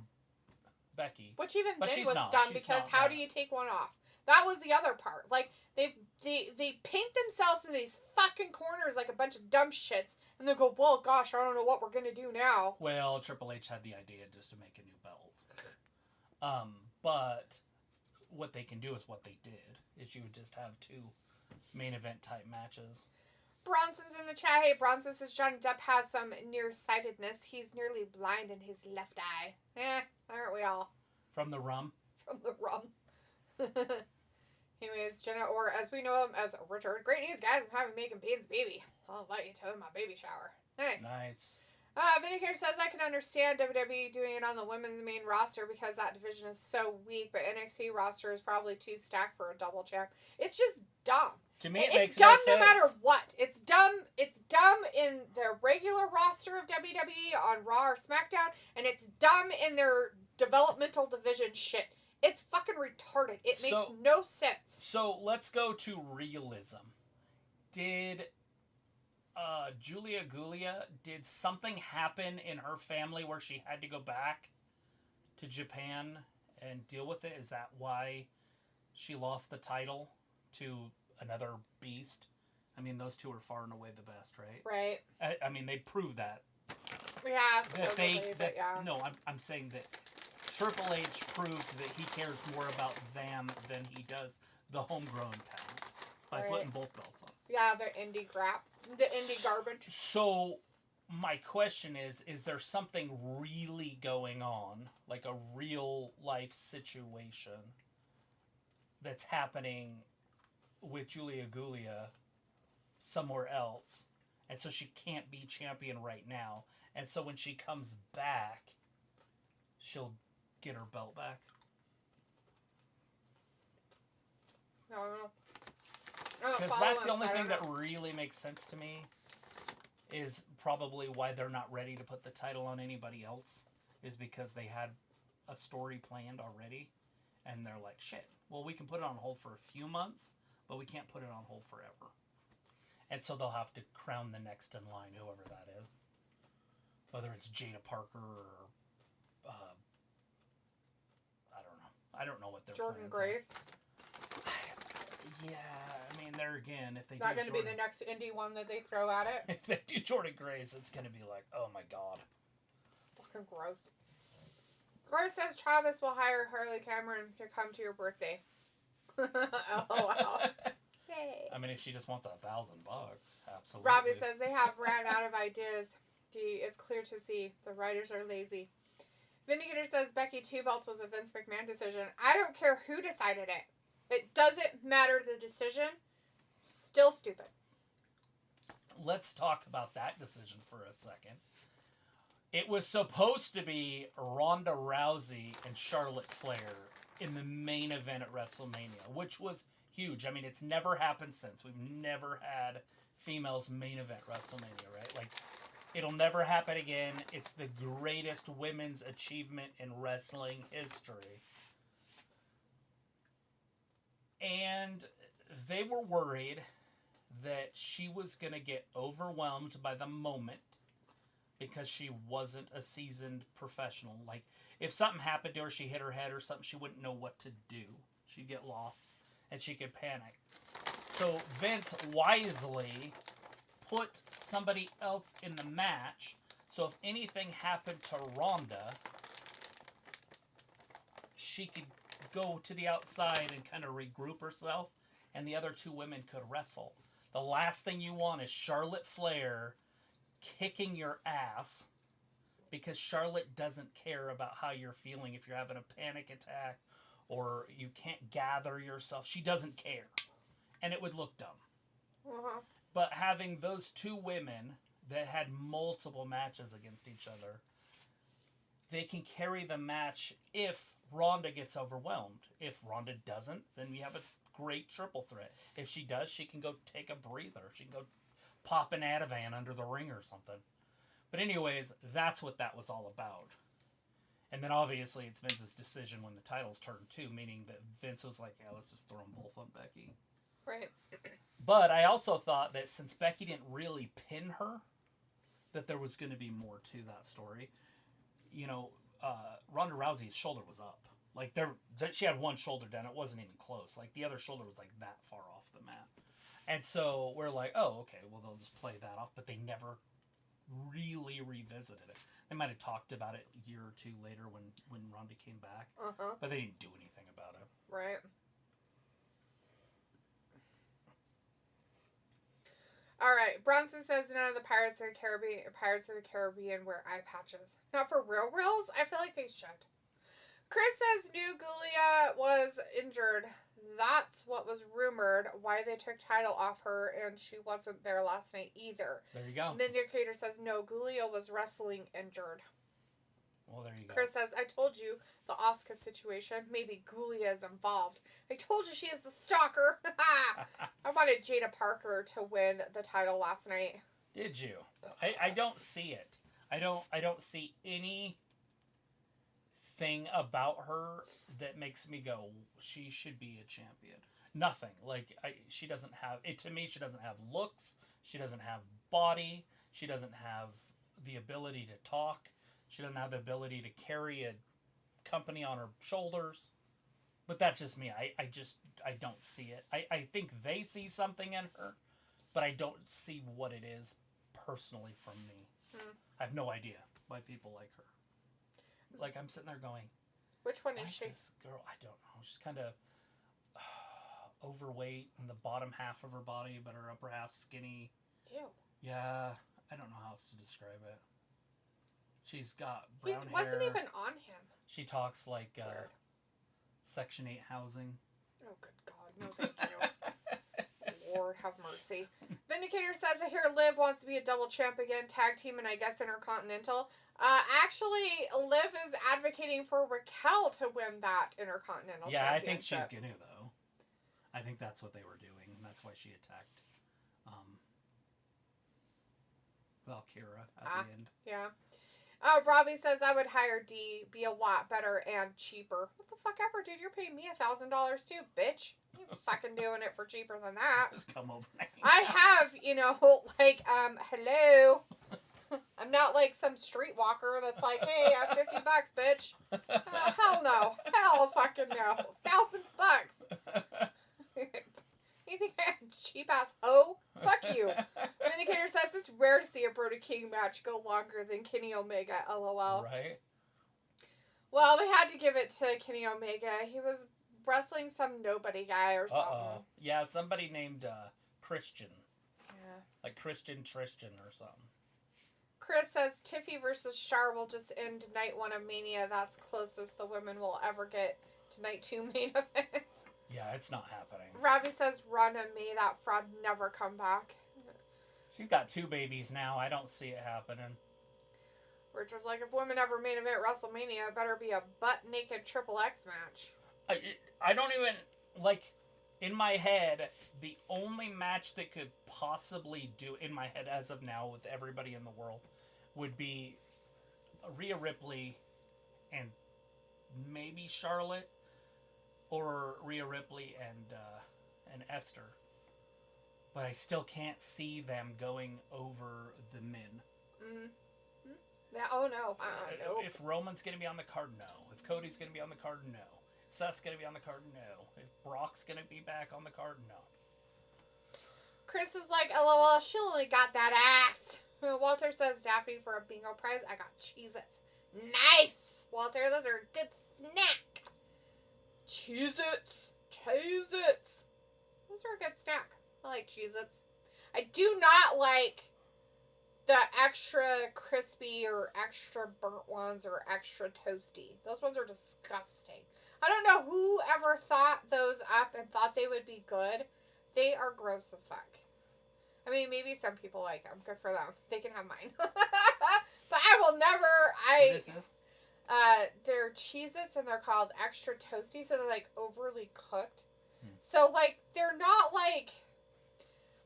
Becky. Which even but then was not. dumb She's because not how that. do you take one off? That was the other part. Like, they paint themselves in these fucking corners like a bunch of dumb shits, and they go, well, gosh, I don't know what we're going to do now. Well, Triple H had the idea just to make a new belt. But what they can do is what they did, is you would just have 2 main event type matches. Bronson's in the chat. Hey, Bronson says Johnny Depp has some nearsightedness. He's nearly blind in his left eye. Aren't we all? From the rum? From the rum. Anyways, Jenna, or as we know him as Richard. Great news, guys. I'm having Megan Payne's baby. I'll invite you to my baby shower. Nice. Vindicator says I can understand WWE doing it on the women's main roster because that division is so weak, but NXT roster is probably too stacked for a double champ. It's just dumb. To me, it's dumb no matter what. It's dumb. It's dumb in the regular roster of WWE on Raw or SmackDown, and it's dumb in their developmental division shit. It's fucking retarded. It makes no sense. So let's go to realism. Julia Gulia, did something happen in her family where she had to go back to Japan and deal with it? Is that why she lost the title to another beast? I mean, those two are far and away the best, right? Right. I mean, they proved that. Yeah, yeah. No, I'm saying that Triple H proved that he cares more about them than he does the homegrown talent by putting both belts on. Yeah, the indie crap. The indie garbage. So, my question is there something really going on, like a real life situation that's happening with Julia Gulia somewhere else, and so she can't be champion right now, and so when she comes back, she'll get her belt back? I don't know. Because that's the only thing that really makes sense to me, is probably why they're not ready to put the title on anybody else, is because they had a story planned already, and they're like, shit, well, we can put it on hold for a few months, but we can't put it on hold forever. And so they'll have to crown the next in line, whoever that is. Whether it's Jada Parker or, I don't know. I don't know what their Jordan plans Grace. are. Yeah, I mean, there again, if they not going to be the next indie one that they throw at it. If they do Jordan Grace, it's going to be like, oh my god. Fucking gross. Grace says Travis will hire Harley Cameron to come to your birthday. Oh, wow. Yay. I mean, if she just wants $1,000, absolutely. Robbie says they have ran out of ideas. It's clear to see the writers are lazy. Vindicator says Becky 2 belts was a Vince McMahon decision. I don't care who decided it. It doesn't matter the decision. Still stupid. Let's talk about that decision for a second. It was supposed to be Ronda Rousey and Charlotte Flair in the main event at WrestleMania, which was huge. I mean, it's never happened since. We've never had females main event WrestleMania, right? Like, it'll never happen again. It's the greatest women's achievement in wrestling history. And they were worried that she was going to get overwhelmed by the moment because she wasn't a seasoned professional. Like, if something happened to her, she hit her head or something, she wouldn't know what to do. She'd get lost, and she could panic. So Vince wisely put somebody else in the match, so if anything happened to Ronda, she could go to the outside and kind of regroup herself, and the other two women could wrestle. The last thing you want is Charlotte Flair kicking your ass because Charlotte doesn't care about how you're feeling. If you're having a panic attack or you can't gather yourself, she doesn't care. And it would look dumb. Uh-huh. But having those two women that had multiple matches against each other, they can carry the match if Ronda gets overwhelmed. If Ronda doesn't, then we have a great triple threat. If she does, she can go take a breather. She can go pop an Ativan under the ring or something. But anyways, that's what that was all about. And then obviously it's Vince's decision when the titles turned too, meaning that Vince was like, yeah, let's just throw them both on Becky. Right. But I also thought that since Becky didn't really pin her, that there was going to be more to that story. You know, Ronda Rousey's shoulder was up. Like, she had one shoulder down. It wasn't even close. Like, the other shoulder was, like, that far off the mat. And so we're like, oh, okay, well, they'll just play that off. But they never really revisited it. They might have talked about it a year or two later when Ronda came back. Uh-huh. But they didn't do anything about it. Right. All right. Bronson says none of the Pirates of the Caribbean wear eye patches. Not for reals? I feel like they should. Chris says New Gulia was injured. That's what was rumored. Why they took title off her, and she wasn't there last night either. There you go. And the indicator says no, Gulia was wrestling injured. Well, there you go. Chris says, I told you the Asuka situation. Maybe Gulia is involved. I told you she is the stalker. I wanted Jada Parker to win the title last night. Did you? I don't see it. I don't see anything about her that makes me go, she should be a champion. Nothing. Like, she doesn't have it. To me, she doesn't have looks. She doesn't have body. She doesn't have the ability to talk. She doesn't have the ability to carry a company on her shoulders. But that's just me. I don't see it. I think they see something in her, but I don't see what it is personally from me. I have no idea why people like her. Like, I'm sitting there going, which one is she? This girl, I don't know. She's kind of overweight in the bottom half of her body, but her upper half skinny. Ew. Yeah, I don't know how else to describe it. She's got brown hair. It wasn't even on him. She talks like Section 8 housing. Oh, good God. No, thank you. Lord have mercy. Vindicator says, I hear Liv wants to be a double champ again, tag team, and I guess Intercontinental. Actually, Liv is advocating for Raquel to win that Intercontinental championship. I think she's going to, though. I think that's what they were doing. That's why she attacked Valkyra at the end. Yeah. Robbie says, I would hire D, be a lot better and cheaper. What the fuck ever, dude? You're paying me $1,000 too, bitch. You fucking doing it for cheaper than that. Just come over. I have, like, hello. I'm not like some streetwalker that's like, hey, I have $50, bitch. Hell no. Hell fucking no. $1,000. You think I'm cheap ass hoe? Fuck you. Vindicator says it's rare to see a Brody King match go longer than Kenny Omega, lol. Right. Well, they had to give it to Kenny Omega. He was wrestling some nobody guy or something. Yeah, somebody named Christian. Yeah. Like Christian Tristan or something. Chris says Tiffy versus Char will just end night 1 of Mania. That's closest the women will ever get to night 2 main event. Yeah, it's not happening. Robbie says Run and May, that fraud, never come back. She's got 2 babies now. I don't see it happening. Richard's like, if women ever main event WrestleMania, it better be a butt-naked Triple X match. I don't even, like, in my head, the only match that could possibly do, in my head as of now, with everybody in the world, would be Rhea Ripley and maybe Charlotte, or Rhea Ripley and Esther. But I still can't see them going over the men. Mm-hmm. Yeah, oh no. Nope. If Roman's going to be on the card, no. If Cody's going to be on the card, no. If Seth's going to be on the card, no. If Brock's going to be back on the card, no. Chris is like, LOL, she only got that ass. Walter says, Daphne for a bingo prize. I got Cheez-Its. Nice! Walter, those are a good snack. Cheez-Its. Cheez-Its. Those are a good snack. I like Cheez-Its. I do not like the extra crispy or extra burnt ones or extra toasty. Those ones are disgusting. I don't know whoever thought those up and thought they would be good. They are gross as fuck. I mean, maybe some people like them. Good for them. They can have mine. But I will never... What is this? They're Cheez-Its and they're called extra toasty, so they're like overly cooked. So like, they're not like...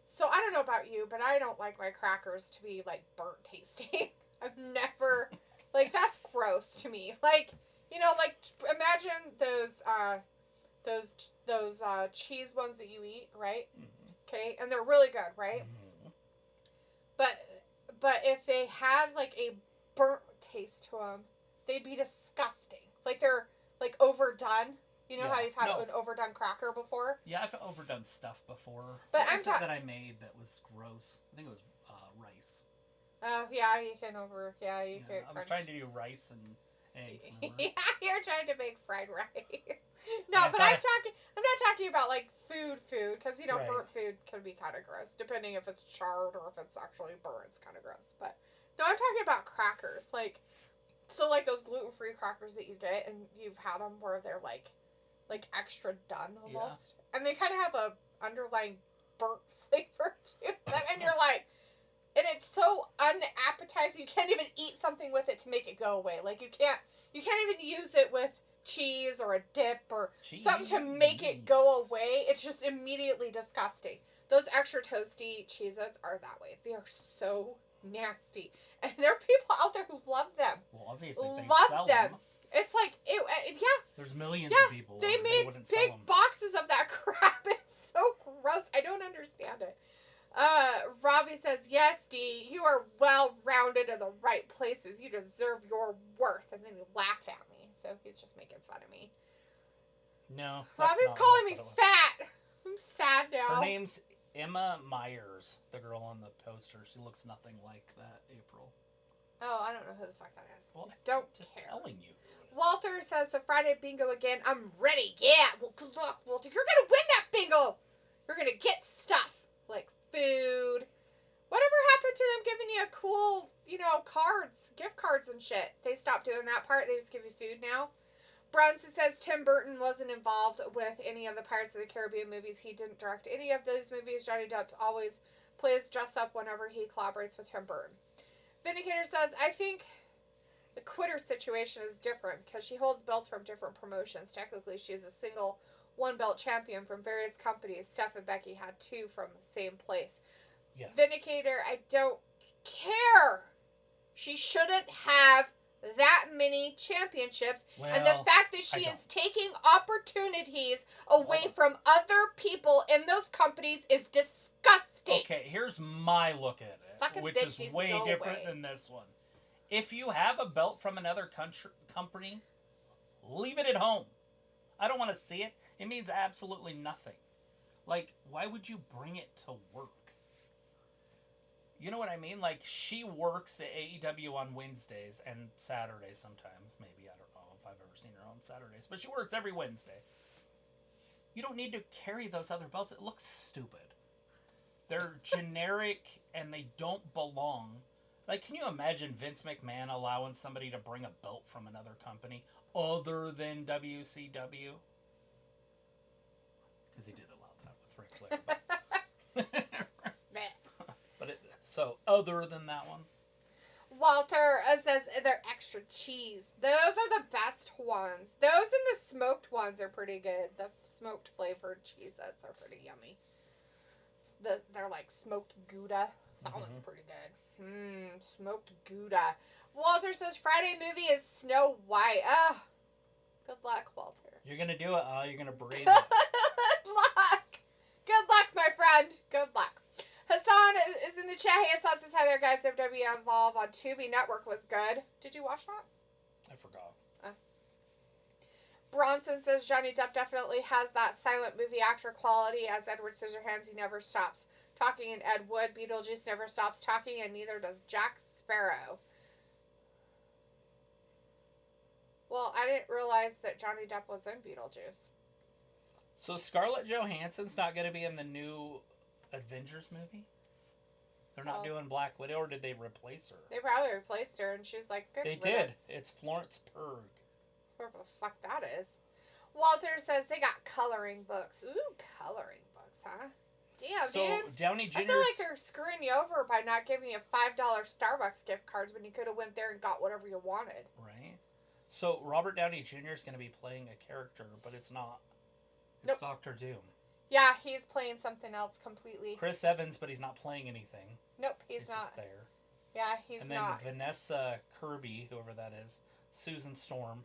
So I don't know about you, but I don't like my crackers to be like burnt tasting. I've never... Like, that's gross to me. Like, like, imagine those cheese ones that you eat, right? Okay, and they're really good, right? But if they had like a burnt taste to them, they'd be disgusting. Like they're like overdone. You know how you've had an overdone cracker before? Yeah, I've overdone stuff before. But what was it that I made that was gross? I think it was rice. Oh yeah, you can you can. I was trying to do rice and eggs. Yeah, you're trying to make fried rice. No, but I'm not talking about like food, because right. Burnt food can be kind of gross, depending if it's charred or if it's actually burnt. It's kind of gross. But no, I'm talking about crackers, like those gluten-free crackers that you get, and you've had them where they're like extra done almost, and they kind of have a underlying burnt flavor to them, and you're like, and it's so unappetizing. You can't even eat something with it to make it go away. Like you can't even use it with cheese or a dip or something to make it go away. It's just immediately disgusting. Those extra toasty Cheez-Its are that way. They are so nasty, and there are people out there who love them. Well, obviously they love them. It's like There's millions of people. They made big boxes of that crap. It's so gross. I don't understand it. Robbie says, yes, Dee, you are well-rounded in the right places. You deserve your worth. And then he laughed at me. So he's just making fun of me. No. Robbie's calling me fat. I'm sad now. Her name's Emma Myers, the girl on the poster. She looks nothing like that April. Oh, I don't know who the fuck that is. Well, don't just care. telling you. Walter says, so Friday bingo again. I'm ready. Yeah. Well, good luck, Walter. You're going to win that bingo. You're going to get stuff like food. Whatever happened to them giving you cool, cards, gift cards and shit? They stopped doing that part. They just give you food now. Bronson says Tim Burton wasn't involved with any of the Pirates of the Caribbean movies. He didn't direct any of those movies. Johnny Depp always plays dress up whenever he collaborates with Tim Burton. Vindicator says, I think the quitter situation is different because she holds belts from different promotions. Technically, she's a single one-belt champion from various companies. Steph and Becky had 2 from the same place. Yes. Vindicator, I don't care. She shouldn't have that many championships. Well, and the fact that she is taking opportunities away from other people in those companies is disgusting. Okay, here's my look at it, which is way different than this one. If you have a belt from another company, leave it at home. I don't want to see it. It means absolutely nothing. Like, why would you bring it to work? You know what I mean? Like, she works at AEW on Wednesdays and Saturdays sometimes. Maybe, I don't know if I've ever seen her on Saturdays. But she works every Wednesday. You don't need to carry those other belts. It looks stupid. They're generic and they don't belong. Like, can you imagine Vince McMahon allowing somebody to bring a belt from another company other than WCW? Because he did allow that with Ric Flair. So, other than that one? Walter says they're extra cheese. Those are the best ones. Those and the smoked ones are pretty good. The smoked flavored Cheez-Its are pretty yummy. They're like smoked Gouda. That one's pretty good. Smoked Gouda. Walter says Friday movie is Snow White. Good luck, Walter. You're going to do it. You're going to braid it. Good luck. Good luck, my friend. Good luck. Hassan is in the chat. Hey, Hassan says, hi there, guys. WWE Evolve on Tubi Network was good. Did you watch that? I forgot. Bronson says, Johnny Depp definitely has that silent movie actor quality. As Edward Scissorhands, he never stops talking. And Ed Wood, Beetlejuice never stops talking, and neither does Jack Sparrow. Well, I didn't realize that Johnny Depp was in Beetlejuice. So Scarlett Johansson's not going to be in the new Avengers movie? They're not doing Black Widow, or did they replace her? They probably replaced her, and she's like, good riddance. They did. It's Florence Pugh. Whoever the fuck that is. Walter says they got coloring books. Ooh, coloring books, huh? Damn, so, dude. Downey Jr. I feel like they're screwing you over by not giving you $5 Starbucks gift cards when you could have went there and got whatever you wanted. Right. So, Robert Downey Jr. is going to be playing a character, but it's not. It's Doctor Doom. Yeah, he's playing something else completely. Chris Evans, but he's not playing anything. Nope, he's not. Just there. Yeah, he's not. And then Vanessa Kirby, whoever that is, Susan Storm.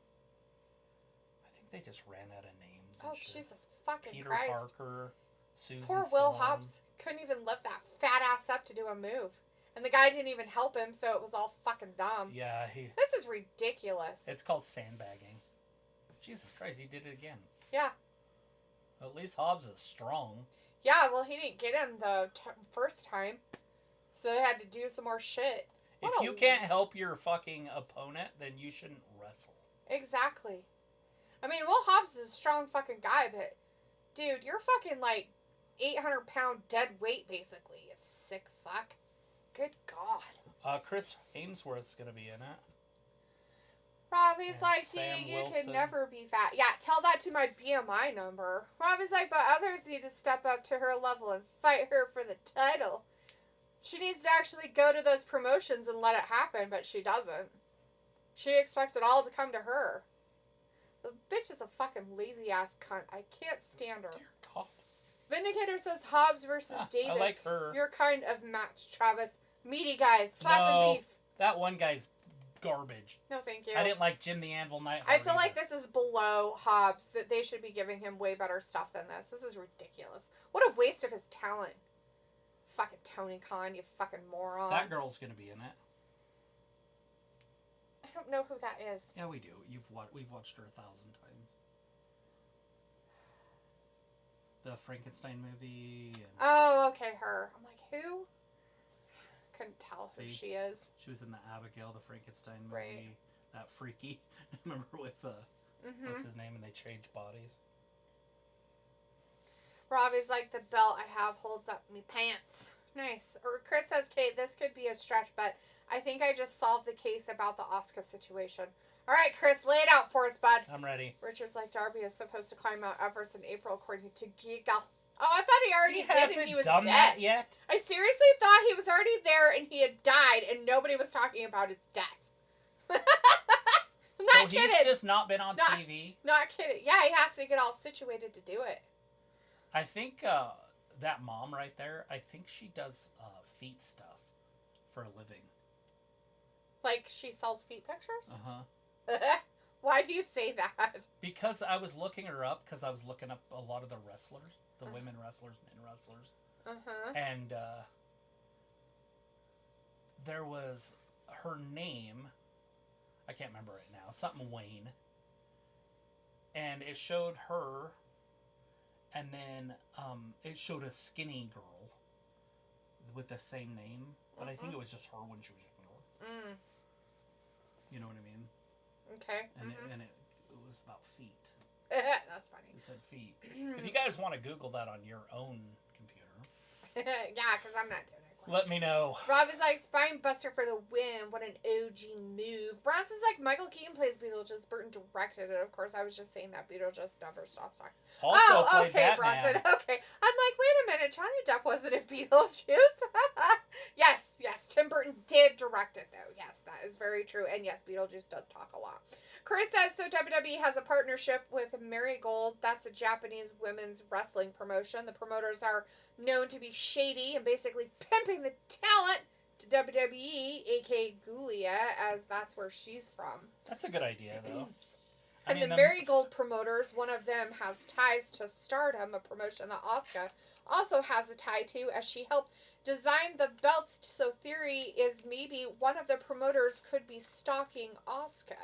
I think they just ran out of names. Oh, Jesus fucking Peter Christ. Parker, Susan Poor Storm. Will Hobbs couldn't even lift that fat ass up to do a move. And the guy didn't even help him, so it was all fucking dumb. Yeah, This is ridiculous. It's called sandbagging. Jesus Christ, he did it again. Yeah. At least Hobbs is strong. Yeah, well, he didn't get him the first time. So they had to do some more shit. If you can't help your fucking opponent, then you shouldn't wrestle. Exactly. I mean, Will Hobbs is a strong fucking guy, but... Dude, you're fucking, like, 800-pound dead weight, basically. You sick fuck. Good God. Chris Hemsworth's gonna be in it. Robbie's And like, Sam dude, you Wilson. can never be fat. Yeah, tell that to my BMI number. Robbie's like, but others need to step up to her level and fight her for the title. She needs to actually go to those promotions and let it happen, but she doesn't. She expects it all to come to her. The bitch is a fucking lazy-ass cunt. I can't stand her. Dear God. Vindicator says Hobbs versus Davis. I like her. Your kind of match, Travis. Meaty guys. Slapping beef. That one guy's garbage. No, thank you. I didn't like Jim the Anvil Neidhart. I feel like this is below Hobbs, that they should be giving him way better stuff than this. This is ridiculous. What a waste of his talent. Fucking Tony Khan, you fucking moron. That girl's gonna be in it. I don't know who that is. Yeah, we do. We've watched her 1,000 times. The Frankenstein movie. And Oh, okay, her. I'm like, who? Couldn't tell who she is. She was in the Abigail, the Frankenstein movie. Right. That freaky. Remember with what's his name? And they changed bodies. Robbie's like, the belt I have holds up me pants. Nice. Or Chris says, Kate, this could be a stretch, but I think I just solved the case about the Asuka situation. All right, Chris, lay it out for us, bud. I'm ready. Richard's like, Darby is supposed to climb Mount Everest in April, according to Giga. Oh, I thought he already did and he was done dead. That yet? I seriously thought he was already there and he had died and nobody was talking about his death. Not kidding. He's just not been on TV? Not kidding. Yeah, he has to get all situated to do it. I think that mom right there, I think she does feet stuff for a living. Like she sells feet pictures? Uh-huh. Why do you say that? Because I was looking her up, because I was looking up a lot of the wrestlers, the women wrestlers, men wrestlers. Uh-huh. And there was her name, I can't remember it now, something Wayne. And it showed her, and then it showed a skinny girl with the same name, but I think it was just her when she was younger. Mm. You know what I mean? Okay. And it was about feet. That's funny. It said feet. If you guys want to Google that on your own computer. Yeah, because I'm not doing it. Let me know. Rob is like, Spine Buster for the win. What an OG move. Bronson's like, Michael Keaton plays Beetlejuice. Burton directed it. Of course, I was just saying that Beetlejuice never stops talking. Also played okay, Batman. Bronson. Okay. I'm like, wait a minute. Johnny Depp wasn't in Beetlejuice. Yes. Tim Burton did direct it, though. Yes, that is very true. And yes, Beetlejuice does talk a lot. Chris says, so WWE has a partnership with Marigold. That's a Japanese women's wrestling promotion. The promoters are known to be shady and basically pimping the talent to WWE, aka Gulia, as that's where she's from. That's a good idea, though. And the Marigold promoters, one of them has ties to Stardom, a promotion that Asuka also has a tie to, as she helped design the belts. So theory is maybe one of the promoters could be stalking Asuka.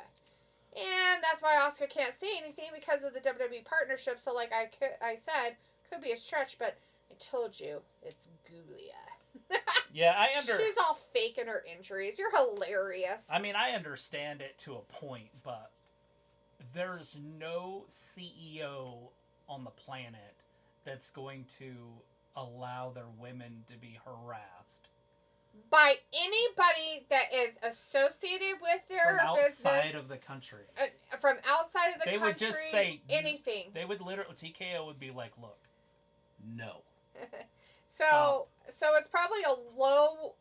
And that's why Asuka can't say anything because of the WWE partnership. So like I said, could be a stretch, but I told you, it's Gulia. Yeah, She's all faking her injuries. You're hilarious. I mean, I understand it to a point, but there's no CEO on the planet that's going to allow their women to be harassed by anybody that is associated with their business. From outside business, of the country. From outside of the country. They would just say anything. They would literally, TKO would be like, look, no. So it's probably a low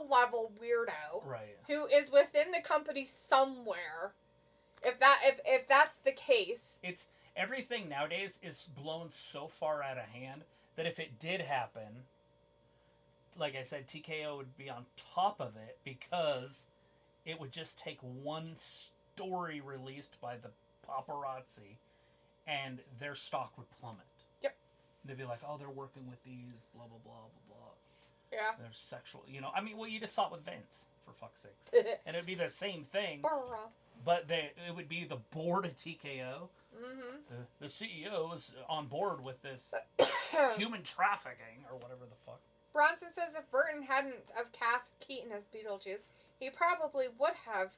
level weirdo, right, who is within the company somewhere. If that's the case, it's everything nowadays is blown so far out of hand that if it did happen, like I said, TKO would be on top of it because it would just take one story released by the paparazzi and their stock would plummet. Yep. They'd be like, oh, they're working with these, blah, blah, blah, blah, blah. Yeah. They're sexual. I mean, well, you just saw it with Vince, for fuck's sakes. And it would be the same thing. But it would be the board of TKO. Mm-hmm. The CEO is on board with this human trafficking or whatever the fuck. Bronson says if Burton hadn't have cast Keaton as Beetlejuice, he probably would have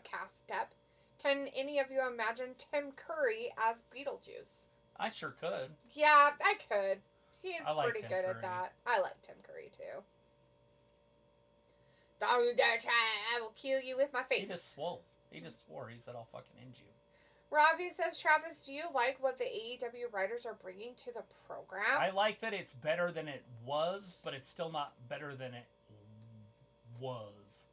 cast Depp. Can any of you imagine Tim Curry as Beetlejuice? I sure could. Yeah, I could. He's like pretty Tim good Curry. at that. I like Tim Curry too. Don't you dare try! I will kill you with my face. He just swore. He said, I'll fucking end you. Robbie says, Travis, do you like what the AEW writers are bringing to the program? I like that it's better than it was, but it's still not better than it was.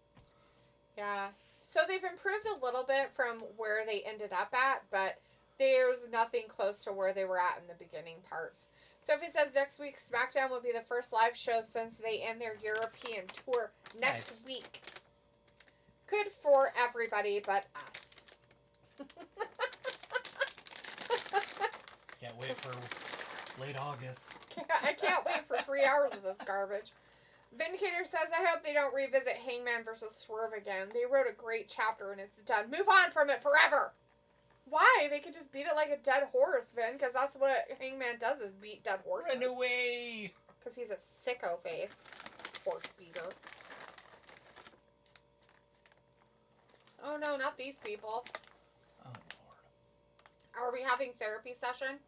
Yeah. So they've improved a little bit from where they ended up at, but there's nothing close to where they were at in the beginning parts. Sophie says next week SmackDown will be the first live show since they end their European tour next week. Good for everybody but us. Can't wait for late August. I can't wait for 3 hours of this garbage. Vindicator says, I hope they don't revisit Hangman versus Swerve again. They wrote a great chapter and it's done. Move on from it forever. Why? They could just beat it like a dead horse, Vin, because that's what Hangman does is beat dead horses. Run away! Because he's a sicko face. Horse beater. Oh no, not these people. Oh, Lord. Are we having therapy session?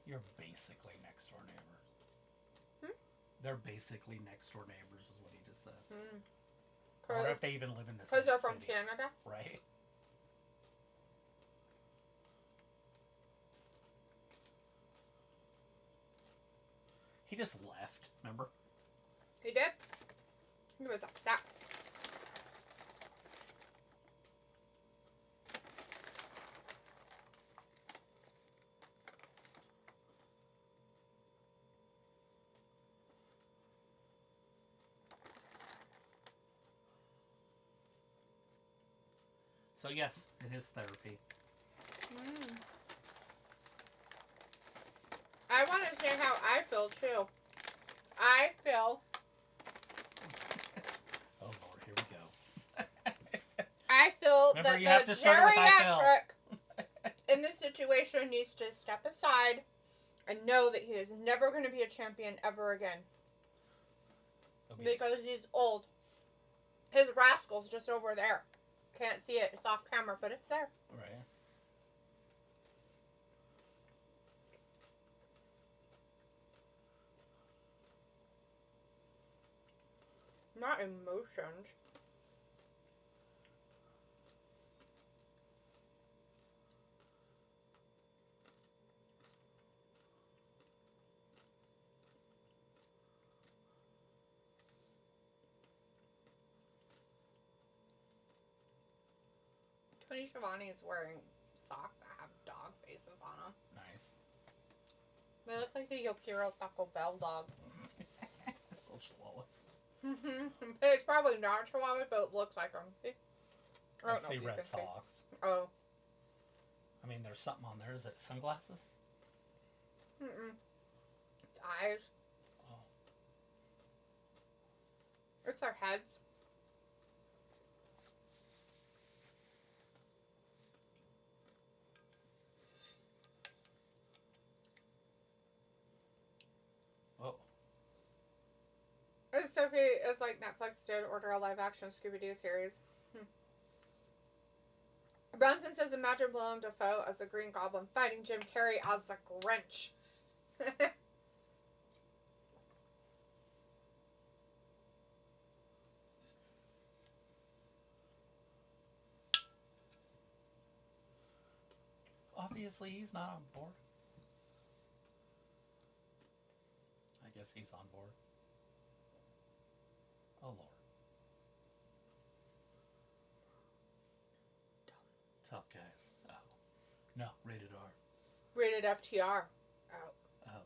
You're basically next door neighbors. Hmm? They're basically next door neighbors, is what he just said. Hmm. I wonder if they even live in the same Because they're from city. Canada? Right? He just left, remember? He did? He was upset. So yes, it is therapy. Mm. I want to say how I feel too. I feel. Oh Lord, here we go. I feel Remember, that you have the to start with I feel. geriatric in this situation needs to step aside and know that he is never going to be a champion ever again. Okay. Because he's old. His rascal's just over there. Can't see it. It's off camera, but it's there. Right. Not emotions. Tony Schiavone is wearing socks that have dog faces on them. Nice. They look like the Yokiro Taco Bell dog. Little chihuahuas. But it's probably not Chihuahua, but it looks like them. See? I see red socks. Oh. I mean, there's something on there. Is it sunglasses? Mm-mm. It's eyes. Oh. It's their heads. Oh. Sophie is like Netflix did order a live action Scooby-Doo series. Bronson says imagine Willem Dafoe as the Green Goblin fighting Jim Carrey as the Grinch. Obviously, he's not on board. I guess he's on board. Oh, Lord. Tough guys. Oh. No, rated R. Rated FTR. Oh.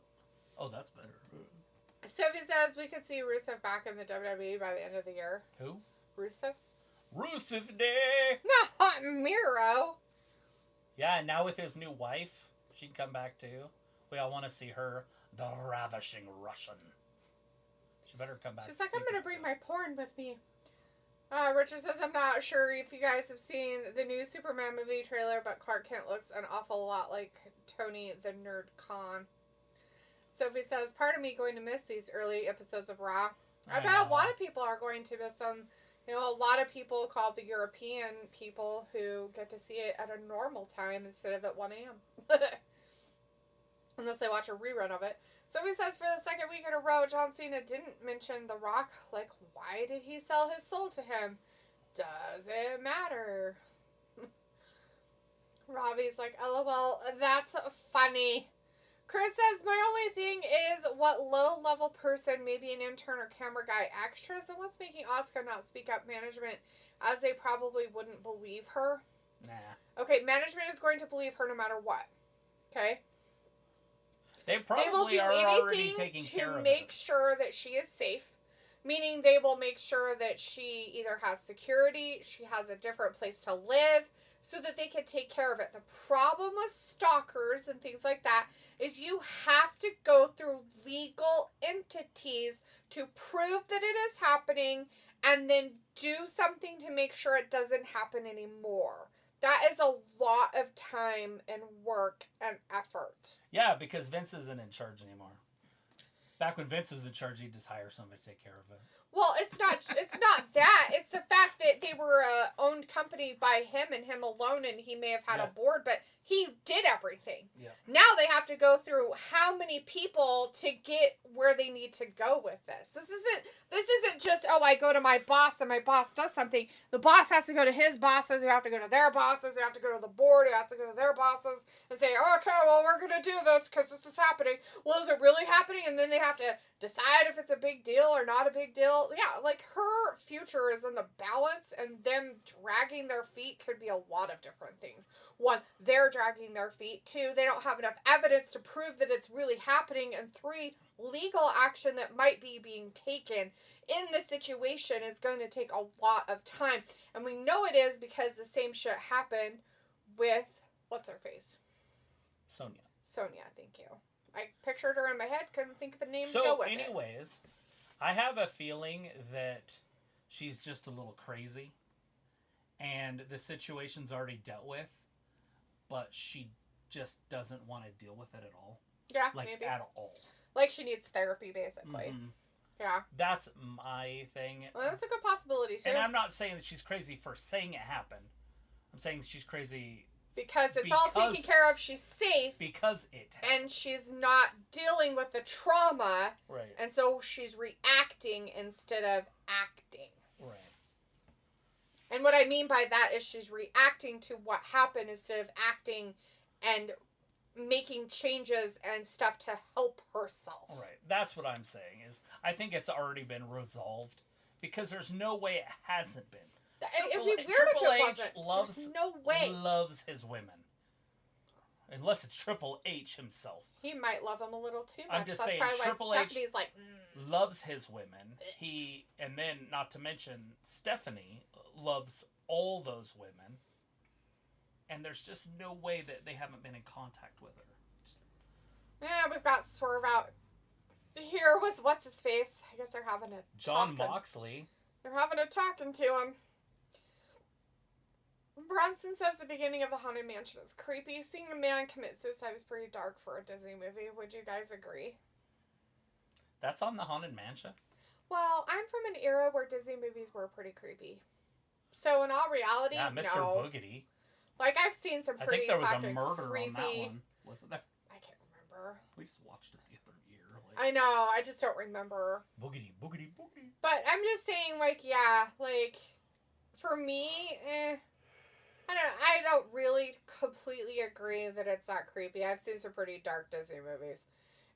Oh, that's better. Sophie says we could see Rusev back in the WWE by the end of the year. Who? Rusev? Rusev Day! Not Miro! Yeah, and now with his new wife, she'd come back too. We all want to see her, the ravishing Russian. She better come back. She's like, I'm going to bring my porn with me. Richard says, I'm not sure if you guys have seen the new Superman movie trailer, but Clark Kent looks an awful lot like Tony the Nerd Khan. Sophie says, part of me going to miss these early episodes of Raw. I bet a lot of people are going to miss them. You know, a lot of people call the European people who get to see it at a normal time instead of at 1 a.m. Unless they watch a rerun of it. Sophie says for the second week in a row, John Cena didn't mention The Rock. Like, why did he sell his soul to him? Does it matter? Robbie's like, LOL, that's funny. Chris says, my only thing is what low-level person, maybe an intern or camera guy, extras, and what's making Asuka not speak up management, as they probably wouldn't believe her. Nah. Okay, management is going to believe her no matter what. Okay? They They will do are already anything taking care to of make it. sure that she is safe. Meaning they will make sure that she either has security, she has a different place to live, so that they can take care of it. The problem with stalkers and things like that is you have to go through legal entities to prove that it is happening and then do something to make sure it doesn't happen anymore. That is a lot of time and work and effort. Yeah, because Vince isn't in charge anymore. Back when Vince was in charge, he'd just hire somebody to take care of it. Well, it's not that. It's the fact that they were a owned company by him and him alone, and he may have had a board, but he did everything. Yeah. Now they have to go through how many people to get where they need to go with this. This isn't just, oh, I go to my boss and my boss does something. The boss has to go to his bosses, who have to go to their bosses, who have to go to the board, who has to go to their bosses and say, okay, well, we're going to do this because this is happening. Well, is it really happening? And then they have to decide if it's a big deal or not a big deal. Yeah, like her future is in the balance, and them dragging their feet could be a lot of different things. One, they're dragging their feet. Two, they don't have enough evidence to prove that it's really happening. And three, legal action that might be being taken in this situation is going to take a lot of time. And we know it is because the same shit happened with, what's her face? Sonia, thank you. I pictured her in my head, couldn't think of a name to go So, with anyways, I have a feeling that she's just a little crazy, and the situation's already dealt with, but she just doesn't want to deal with it at all. Yeah, like, maybe. at all. Like she needs therapy, basically. Mm-hmm. Yeah. That's my thing. Well, that's a good possibility, too. And I'm not saying that she's crazy for saying it happened. I'm saying she's crazy because it's all taken care of. She's safe. Because it happened. And she's not dealing with the trauma. Right. And so she's reacting instead of acting. Right. And what I mean by that is she's reacting to what happened instead of acting and making changes and stuff to help herself. Right. That's what I'm saying is I think it's already been resolved because there's no way it hasn't been. It'd be weird if it wasn't. Loves, There's no way. Loves his women. Unless it's Triple H himself. He might love him a little too much. I'm just That's saying, probably Triple why H Stephanie's like, loves his women. And then, not to mention, Stephanie loves all those women. And there's just no way that they haven't been in contact with her. Yeah, we've got Swerve out here with what's his face. I guess they're having a John Moxley. They're having a talking to him. Bronson says the beginning of the Haunted Mansion is creepy. Seeing a man commit suicide is pretty dark for a Disney movie. Would you guys agree? That's on the Haunted Mansion? Well, I'm from an era where Disney movies were pretty creepy. So in all reality, yeah, Mr. no. Boogedy. Like, I've seen some pretty I think there was a fucking murder creepy... on that one. Wasn't there? I can't remember. We just watched it the other year. I know. I just don't remember. Boogedy, boogedy, boogedy. But I'm just saying, like, yeah, like, for me, I don't really completely agree that it's not creepy. I've seen some pretty dark Disney movies.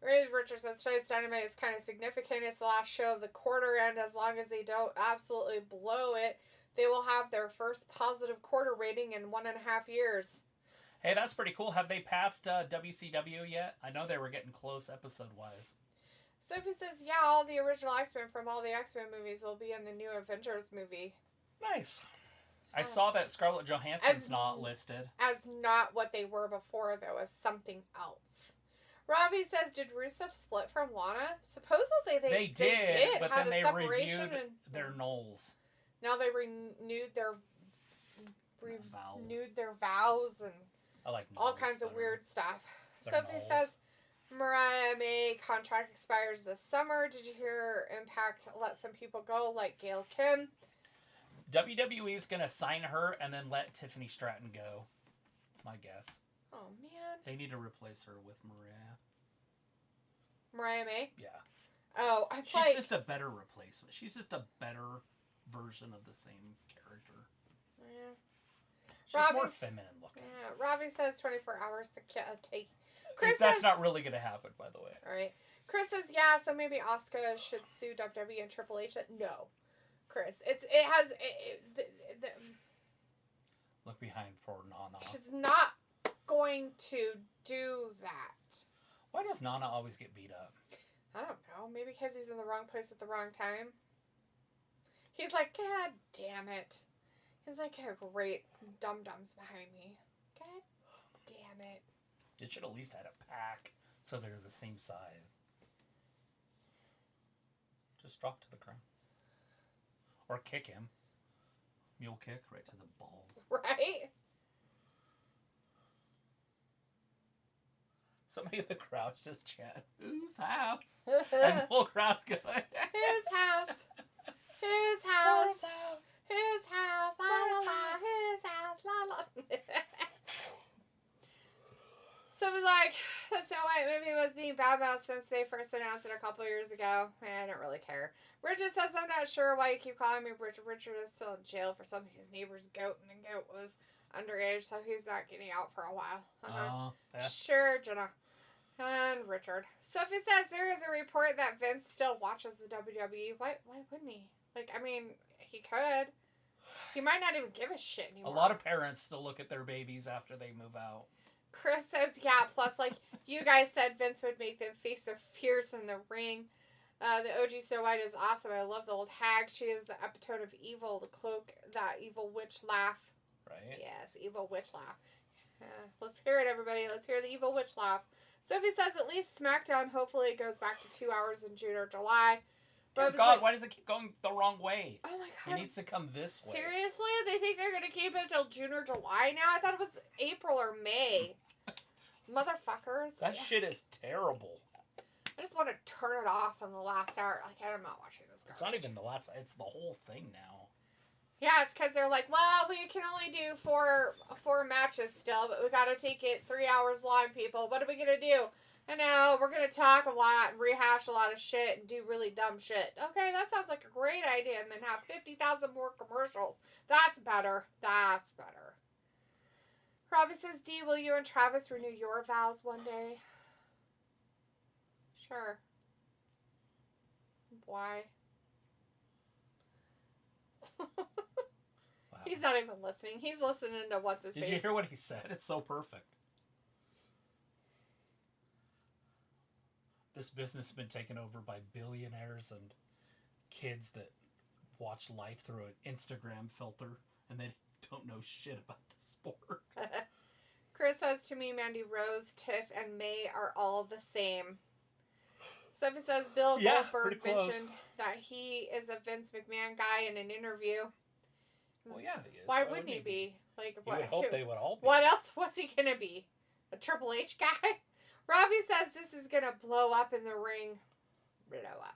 Richard says today's Dynamite is kind of significant. It's the last show of the quarter, and as long as they don't absolutely blow it, they will have their first positive quarter rating in 1.5 years. Hey, that's pretty cool. Have they passed WCW yet? I know they were getting close episode-wise. Sophie says, yeah, all the original X-Men from all the X-Men movies will be in the new Avengers movie. Nice. I saw that Scarlett Johansson's not listed. As not what they were before, though, as something else. Robbie says, did Rusev split from Lana? Supposedly they did, but then they reviewed their Knowles. Now they renewed their vows and I like all kinds of weird stuff. Sophie says, Mariah May contract expires this summer. Did you hear Impact let some people go like Gail Kim? WWE's going to sign her and then let Tiffany Stratton go. That's my guess. Oh, man. They need to replace her with Mariah. Mariah May? Yeah. Oh, She's just a better replacement. She's just a better version of the same character. Yeah. She's more feminine looking. Yeah. Robbie says 24 hours to take. Chris that's says, not really going to happen, by the way. All right. Chris says, yeah, so maybe Asuka should sue WWE and Triple H. No. Chris, look behind poor Nana. She's not going to do that. Why does Nana always get beat up? I don't know. Maybe because he's in the wrong place at the wrong time. He's like, God damn it. He's like, great dum-dums behind me. God damn it. It should at least had a pack so they're the same size. Just drop to the ground. Or kick him. Mule kick right to the balls. Right? Somebody in the crowd just chant, whose house? And the whole crowd's going, His house. His house. His house. La la la. His house. La la. So it was like, the Snow White movie was being badmouthed since they first announced it a couple years ago. I don't really care. Richard says, I'm not sure why you keep calling me Richard. Richard is still in jail for something his neighbor's goat, and the goat was underage, so he's not getting out for a while. yeah. Sure, Jenna. And Richard. Sophie says there is a report that Vince still watches the WWE. Why wouldn't he? Like, I mean, he could. He might not even give a shit anymore. A lot of parents still look at their babies after they move out. Chris says, yeah, plus, like, you guys said Vince would make them face their fears in the ring. The OG Snow White is awesome. I love the old hag. She is the epitome of evil, the cloak, that evil witch laugh. Right? Yes, evil witch laugh. Let's hear it, everybody. Let's hear the evil witch laugh. Sophie says at least SmackDown, hopefully it goes back to 2 hours in June or July. Dear God, why does it keep going the wrong way? Oh my God. It needs to come this way. Seriously? They think they're going to keep it until June or July now? I thought it was April or May. Motherfuckers. That shit is terrible. I just want to turn it off in the last hour. Like, I'm not watching this garbage. It's not even the last, it's the whole thing now. Yeah, it's because they're like, well, we can only do four matches still, but we got to take it 3 hours long, people. What are we going to do? And now we're going to talk a lot, rehash a lot of shit, and do really dumb shit. Okay, that sounds like a great idea. And then have 50,000 more commercials. That's better. That's better. Robbie says, D, will you and Travis renew your vows one day? Sure. Why? Wow. He's not even listening. He's listening to what's his face. Did you hear what he said? It's so perfect. This business has been taken over by billionaires and kids that watch life through an Instagram filter and they don't know shit about the sport. Chris says to me, Mandy Rose, Tiff, and May are all the same. Sophie says Bill Goldberg mentioned that he is a Vince McMahon guy in an interview. Well, yeah, he is. Why wouldn't he be? Like, you would hope they would all be. What else was he gonna be? A Triple H guy? Robbie says this is gonna blow up in the ring. Blow up.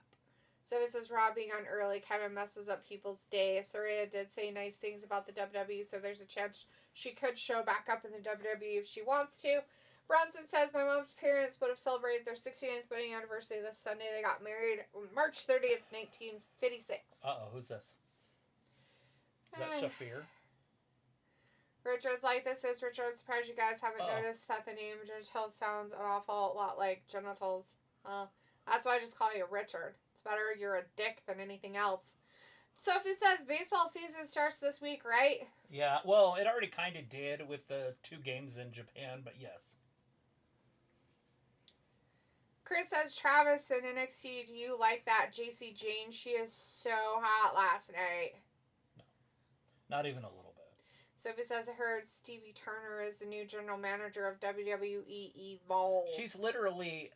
So it says Rob being on early kind of messes up people's day. Saraya did say nice things about the WWE, so there's a chance she could show back up in the WWE if she wants to. Bronson says my mom's parents would have celebrated their 69th wedding anniversary this Sunday. They got married March 30th, 1956. Uh-oh, who's this? Is that Shafir? Richard's like, this is Richard. I'm surprised you guys haven't noticed that the name genital sounds an awful lot like genitals. That's why I just call you Richard. It's better you're a dick than anything else. Sophie says baseball season starts this week, right? Yeah, well, it already kind of did with the 2 games in Japan, but yes. Chris says, Travis in NXT, do you like that JC Jane? She is so hot last night. No, not even a little bit. Sophie says, I heard Stevie Turner is the new general manager of WWE Evolve. She's literally,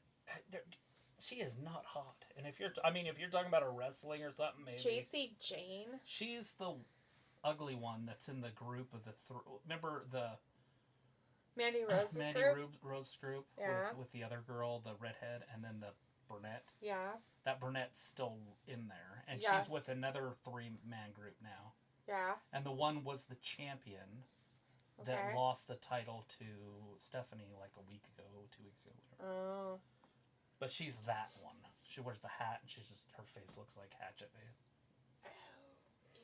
she is not hot. And if you're talking about a wrestling or something, maybe. JC Jane? She's the ugly one that's in the group of the, remember the... Mandy Rose's group? Mandy Rose's group. Yeah. With the other girl, the redhead, and then the brunette. Yeah. That brunette's still in there. And Yes. she's with another 3-man group now. Yeah. And the one was the champion that lost the title to Stephanie like a week ago, 2 weeks ago, whatever. Oh. But she's that one. She wears the hat and she's just, her face looks like Hatchet face. Oh. Ew.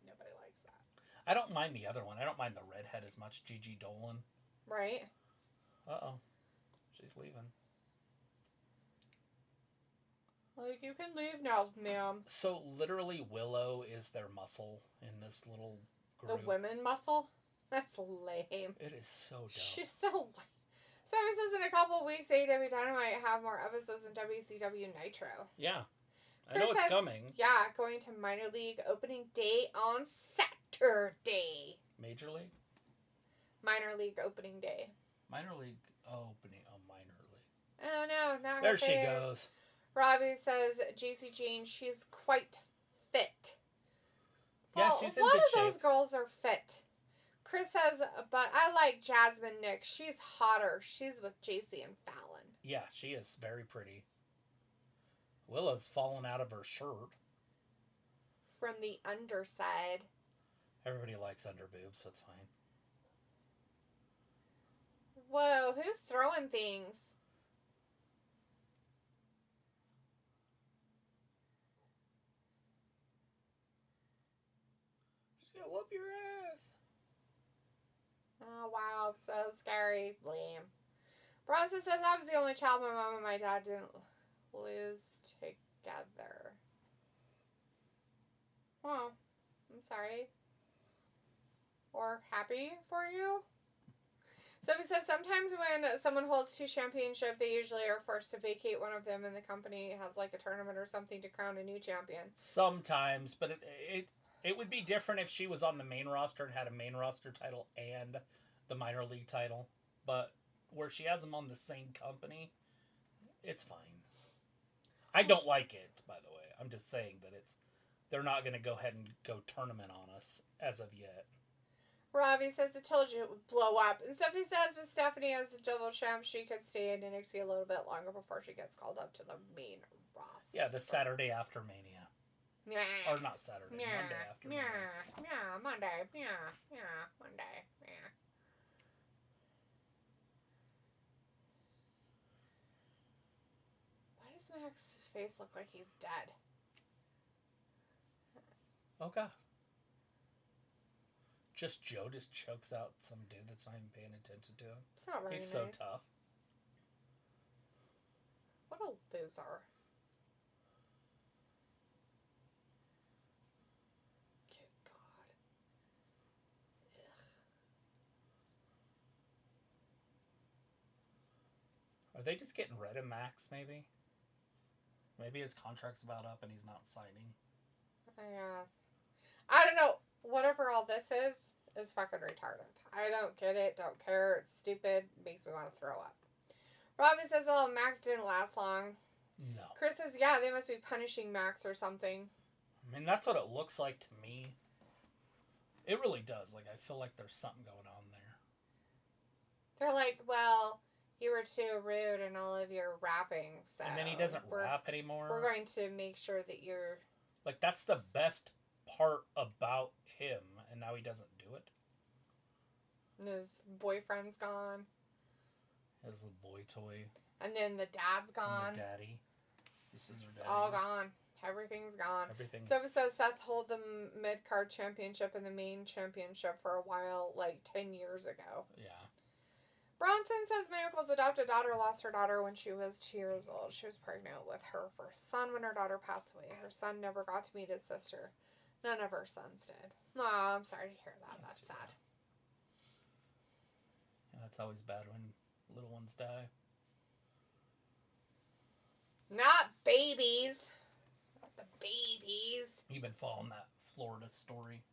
Nobody likes that. I don't mind the other one. I don't mind the redhead as much, Gigi Dolan. Right. Uh-oh. She's leaving. Like, you can leave now, ma'am. So, literally, Willow is their muscle in this little group. The women muscle? That's lame. It is so dumb. She's so lame. So it says in a couple of weeks, AEW Dynamite have more episodes than WCW Nitro. Yeah. I know it's coming. Yeah, going to minor league opening day on Saturday. Major league? Minor league opening day. Minor league opening. Oh, minor league. Oh no, not there her she face. goes. Robbie says, JC Jean, she's quite fit. Yeah, Well, she's in a lot good of shape. those girls are fit. Chris says, but I like Jasmine Nick. She's hotter. She's with JC and Fallon. Yeah, she is very pretty. Willa's fallen out of her shirt. From the underside. Everybody likes under boobs, that's fine. Whoa, who's throwing things? She's gonna whoop your ass. Oh, wow, so scary. Blame. Bronson says, I was the only child my mom and my dad didn't lose together. Oh, I'm sorry. Or happy for you. Sophie says, sometimes when someone holds 2 championships, they usually are forced to vacate one of them and the company has like a tournament or something to crown a new champion. Sometimes, but it would be different if she was on the main roster and had a main roster title and the minor league title. But where she has them on the same company, it's fine. I don't like it, by the way. I'm just saying that they're not going to go ahead and go tournament on us as of yet. Robbie says, I told you it would blow up. And Stephanie says, with Stephanie as a double champ, she could stay in NXT a little bit longer before she gets called up to the main roster. Yeah, the Saturday after Mania. Yeah. Or not Saturday, Monday after Mania. Yeah, Monday. Yeah, Monday. Yeah. Why does Max's face look like he's dead? Oh, God. Just Joe just chokes out some dude that's not even paying attention to him. It's not very He's nice. so tough. What a loser. Good God. Are they just getting rid of Max, maybe? Maybe his contract's about up and he's not signing. I don't know. Whatever all this is fucking retarded. I don't get it. Don't care. It's stupid. Makes me want to throw up. Robin says, oh, Max didn't last long. No. Chris says, yeah, they must be punishing Max or something. I mean, that's what it looks like to me. It really does. Like, I feel like there's something going on there. They're like, well, you were too rude in all of your rapping. So and then he doesn't rap anymore. We're going to make sure that you're... Like, that's the best part about him, and now he doesn't do it. His boyfriend's gone. His little boy toy. And then the dad's gone. And the daddy. This is her daddy. It's all gone. Everything's gone. Everything. So it says Seth hold the mid-card championship and the main championship for a while, like 10 years ago. Yeah. Bronson says Mayuko's adopted daughter lost her daughter when she was 2 years old. She was pregnant with her first son when her daughter passed away. Her son never got to meet his sister. None of her sons did. Oh, I'm sorry to hear that. That's sad. Yeah, it's always bad when little ones die. Not babies. Not the babies. You've been following that Florida story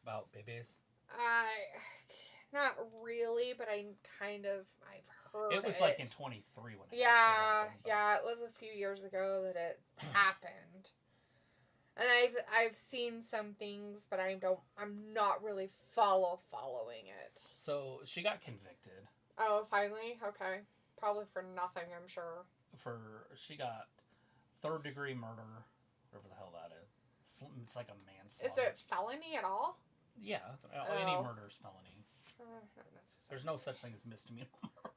about babies? Not really, but I've heard it. Was like in 23 when it happened, it was a few years ago that it happened. And I've seen some things, but I'm not really following it. So she got convicted. Oh, finally? Okay. Probably for nothing, I'm sure. She got 3rd-degree murder, whatever the hell that is. It's like a manslaughter. Is it felony at all? Yeah, any murder is felony. Not necessarily. There's no such thing as misdemeanor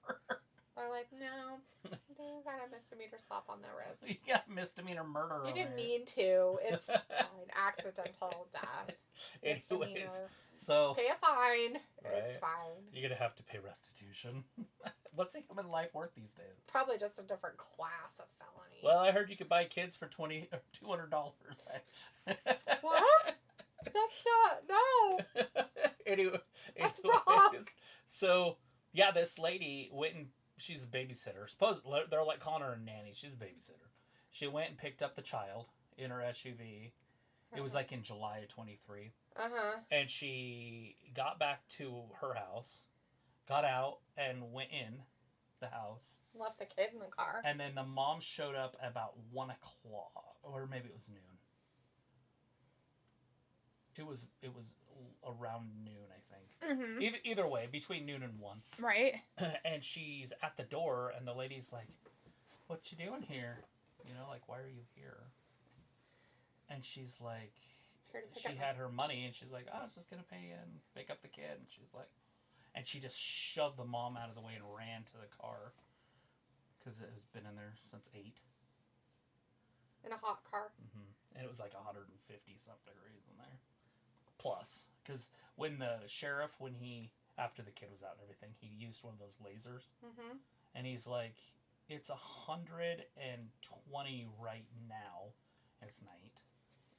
murder. They're like, no, you got a misdemeanor slap on the wrist. You got misdemeanor murder. You didn't mean to. It's fine. Accidental death. Anyways, so pay a fine. Right? It's fine. You're gonna have to pay restitution. What's a human life worth these days? Probably just a different class of felony. Well, I heard you could buy kids for $200. What? That's not. No. Anyways, That's wrong. so yeah, this lady went and she's a babysitter. They're like calling her a nanny. She's a babysitter. She went and picked up the child in her SUV. It was like in July of 23. And she got back to her house, got out, and went in the house. Left the kid in the car. And then the mom showed up about 1 o'clock, or maybe it was noon. It was around noon, I think. Mm-hmm. Either way, between noon and 1. Right. And she's at the door, and the lady's like, "What you doing here? You know, like, why are you here?" And she's like, she had her money, and she's like, "Oh, I was just gonna pay and pick up the kid." And she's like, and she just shoved the mom out of the way and ran to the car because it has been in there since 8. In a hot car. And it was like 150 something degrees in there. Plus, because when the sheriff, after the kid was out and everything, he used one of those lasers, and he's like, "It's 120 right now, and it's night,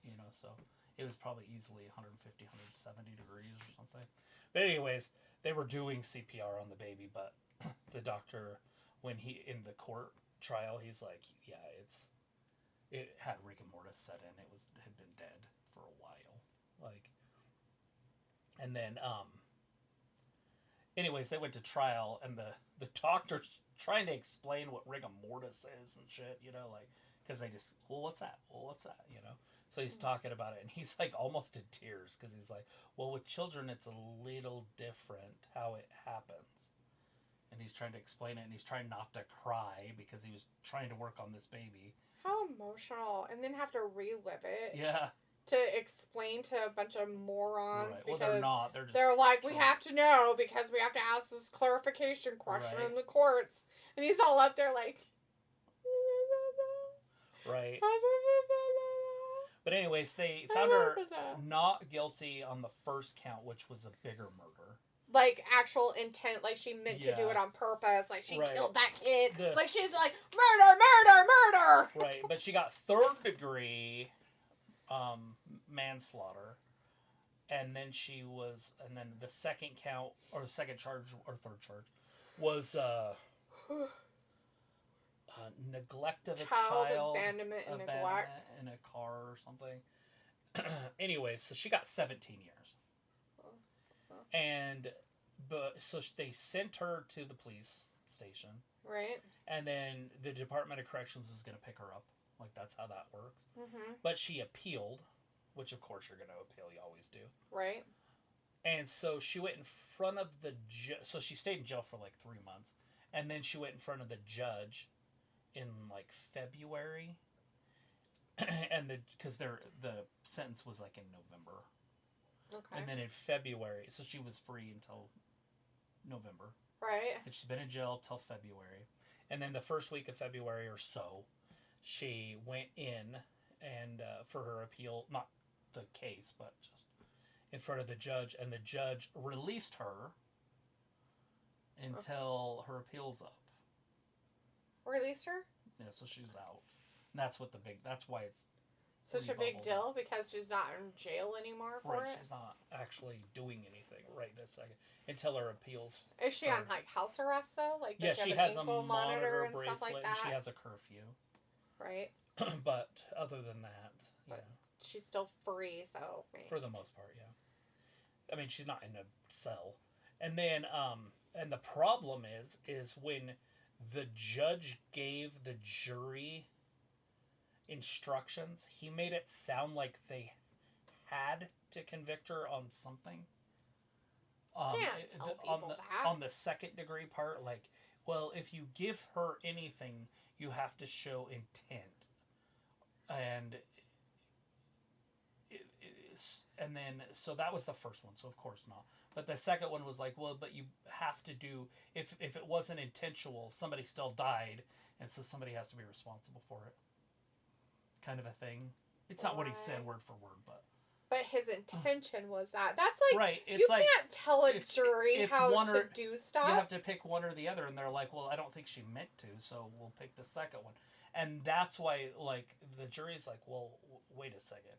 you know, so it was probably easily 150, 170 degrees or something." But anyways, they were doing CPR on the baby, but the doctor, when in the court trial, he's like, "Yeah, it had rigor mortis set in. It had been dead for a while, like." And then, anyways, they went to trial, and the doctor's trying to explain what rigor mortis is and shit, you know, like, because they just, "Well, what's that? Well, what's that?" You know? So he's talking about it, and he's, like, almost in tears, because he's like, "Well, with children, it's a little different how it happens." And he's trying to explain it, and he's trying not to cry, because he was trying to work on this baby. How emotional. And then have to relive it. Yeah. To explain to a bunch of morons. Right. Because well, they're not. they're like, "We have to know because we have to ask this clarification question in the courts." And he's all up there like... Right. But anyways, they found her not guilty on the first count, which was a bigger murder. Like, actual intent, like she meant to do it on purpose, like she killed that kid. Like, she's like, murder! Right, but she got 3rd degree manslaughter, and then the second count, or the second charge, or 3rd charge, was neglect of a child, abandonment and neglect in a car or something. Anyways, so she got 17 years. So they sent her to the police station. Right. And then the Department of Corrections is going to pick her up. Like, that's how that works. Mm-hmm. But she appealed, which of course you're going to appeal. You always do. Right. And so she went in front of the judge. So she stayed in jail for like 3 months. And then she went in front of the judge in like February. And because the sentence was like in November. Okay. And then in February, so she was free until November. Right. And she's been in jail till February. And then the first week of February or so, she went in and for her appeal, not the case, but just in front of the judge, and the judge released her until her appeal's up. Released her? Yeah, so she's out. And that's why it's such a big deal, because she's not in jail anymore for it? She's not actually doing anything right this second until her appeals. Is she on like house arrest though? Like, yeah, she has a monitor and bracelet, stuff like that? and she has a curfew. Right. But other than that, she's still free, so for the most part, yeah. I mean, she's not in a cell. And then and the problem is when the judge gave the jury instructions, he made it sound like they had to convict her on something. Can't tell people that. On the 2nd degree part, like, well, if you give her anything, you have to show intent. And then, so that was the first one, so of course not. But the second one was like, well, but you have to do, if it wasn't intentional, somebody still died, and so somebody has to be responsible for it. Kind of a thing. It's not what he said word for word, but... But his intention was that. That's like, right, it's you like, can't tell a jury how to do stuff. You have to pick one or the other, and they're like, well, I don't think she meant to, so we'll pick the second one. And that's why, like, the jury's like, well, wait a second.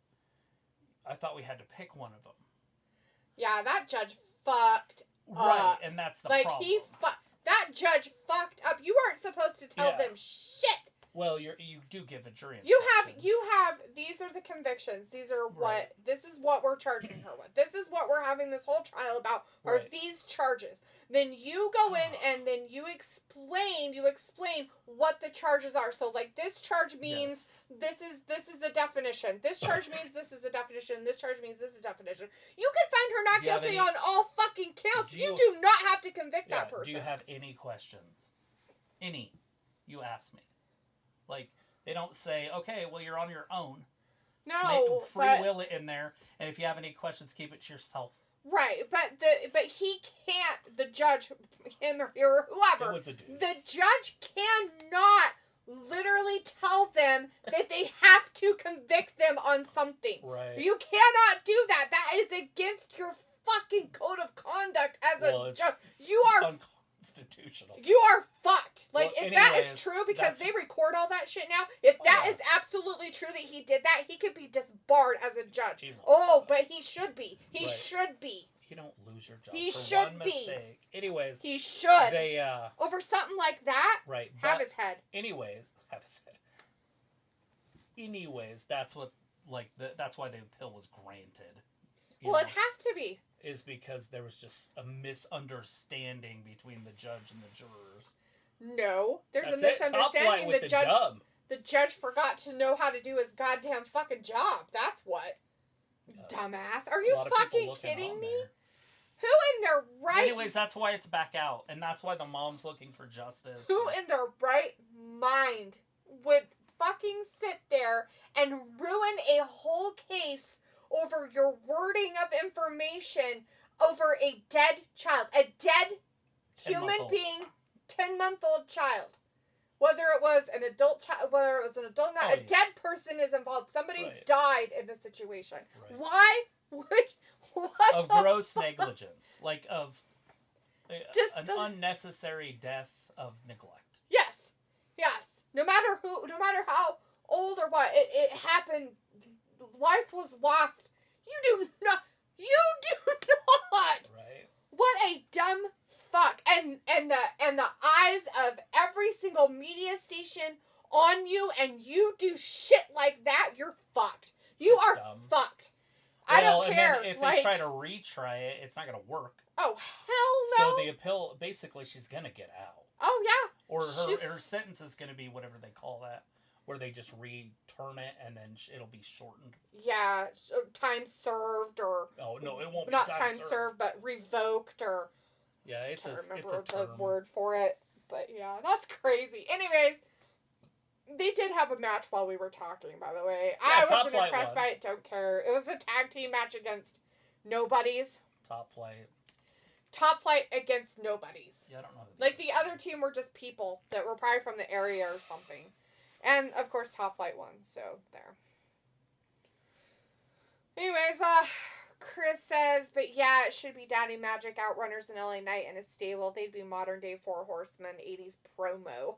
I thought we had to pick one of them. Yeah, that judge fucked right, up. And that's the like, problem. That judge fucked up. You weren't supposed to tell them shit. Well, you do give a jury You instruction. have, these are the convictions. These are this is what we're charging her with. This is what we're having this whole trial about, are these charges. Then you go in and then you explain what the charges are. So, like, this charge means this is the definition. This charge means this is a definition. This charge means this is a definition. You can find her not guilty on all fucking counts. You do not have to convict that person. Do you have any questions? Any. You ask me. Like, they don't say, okay, well, you're on your own. No, will it in there, and if you have any questions, keep it to yourself. Right, but he can't, the judge, him or whoever, the judge cannot literally tell them that they have to convict them on something. Right. You cannot do that. That is against your fucking code of conduct as a judge. You are unconstitutional. You are fucked. Like, if that is true, because they record all that shit now, if that is absolutely true that he did that, he could be disbarred as a judge. But he should be. He should be. You don't lose your job he for should one be. mistake. Anyways. He should. They, over something like that, have his head. Anyways, have his head. Anyways, that's what, like, that's why the appeal was granted. Well, it'd have to be. Is because there was just a misunderstanding between the judge and the jurors. No, there's a misunderstanding. The judge forgot to know how to do his goddamn fucking job. That's what. Dumbass. Are you fucking kidding me? Who in their right... Anyways, that's why it's back out. And that's why the mom's looking for justice. Who in their right mind would fucking sit there and ruin a whole case over your wording of information over a dead child? A dead human being, 10-month-old child. Whether it was an adult child, whether it was an adult, a dead person is involved. Somebody died in the situation. Right. Why would... Of gross negligence. Like, of an unnecessary death of neglect. Yes. Yes. No matter who, no matter how old or what, it happened. Life was lost. You do not. Right. What a dumb fuck. And the eyes of every single media station on you, and you do shit like that, you're fucked. You are fucked. I don't care. And then if they try to retry it, it's not going to work. Oh, hell no. So the appeal, basically, she's going to get out. Oh, yeah. Or her sentence is going to be whatever they call that, where they just return it and then it'll be shortened. Yeah, time served or... Oh, no, it won't be not time served, but revoked or... Yeah, it's a term. The word for it. But yeah, that's crazy. Anyways... They did have a match while we were talking, by the way. Yeah, I wasn't impressed by it. Don't care. It was a tag team match against nobodies. Top Flight. Top Flight against nobodies. Yeah, I don't know. Like, the other team were just people that were probably from the area or something. And, of course, Top Flight won. So, there. Anyways, Chris says, but yeah, it should be Daddy Magic, Outrunners, and LA Knight in a stable. They'd be modern day Four Horsemen, 80s promo.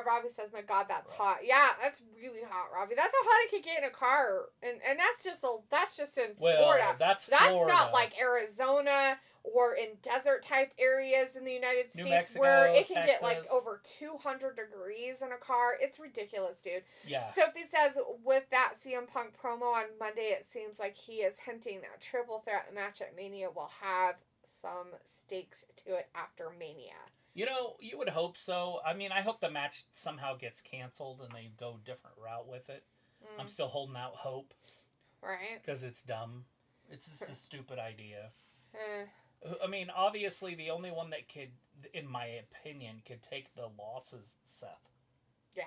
Robbie says, my God, that's hot. Yeah, that's really hot, Robbie. That's how hot it could get in a car. And that's just in Florida. That's Florida. Not like Arizona or in desert type areas in the United States Mexico, where it can Texas. get like over 200 degrees in a car. It's ridiculous, dude. Yeah. Sophie says, with that CM Punk promo on Monday, it seems like he is hinting that triple threat match at Mania will have some stakes to it after Mania. You know, you would hope so. I mean, I hope the match somehow gets canceled and they go a different route with it. I'm still holding out hope. Right. Because it's dumb. It's just a stupid idea. I mean, obviously, the only one that could, in my opinion, could take the loss is Seth. Yeah.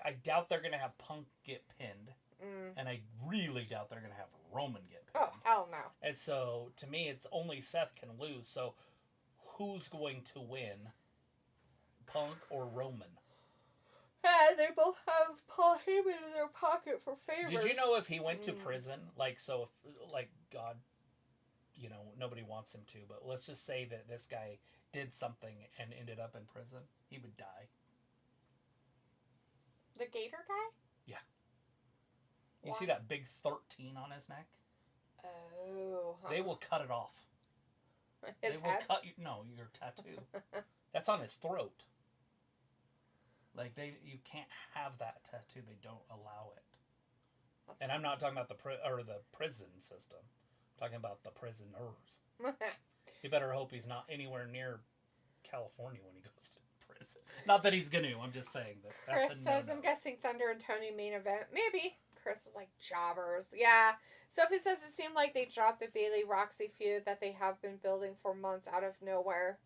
I doubt they're going to have Punk get pinned. And I really doubt they're going to have Roman get pinned. Oh, hell no. And so, to me, it's only Seth can lose. So, who's going to win? Punk or Roman? Yeah, they both have Paul Heyman in their pocket for favors. Did you know if he went to prison? Like, so, if, like, God, you know, nobody wants him to, but let's just say that this guy did something and ended up in prison, he would die. The Gator guy? Yeah. You see that big 13 on his neck? Oh. They will cut it off. His head? cut you. No, your tattoo. That's on his throat. Like you can't have that tattoo. They don't allow it. And I'm not talking about the prison system. I'm talking about the prisoners. You better hope he's not anywhere near California when he goes to prison. Not that he's going to. I'm just saying that. Chris that's a says, no-no. I'm guessing Thunder and Tony main event. Maybe. Chris is like, jobbers. Yeah. Sophie says it seemed like they dropped the Bayley-Roxy feud that they have been building for months out of nowhere.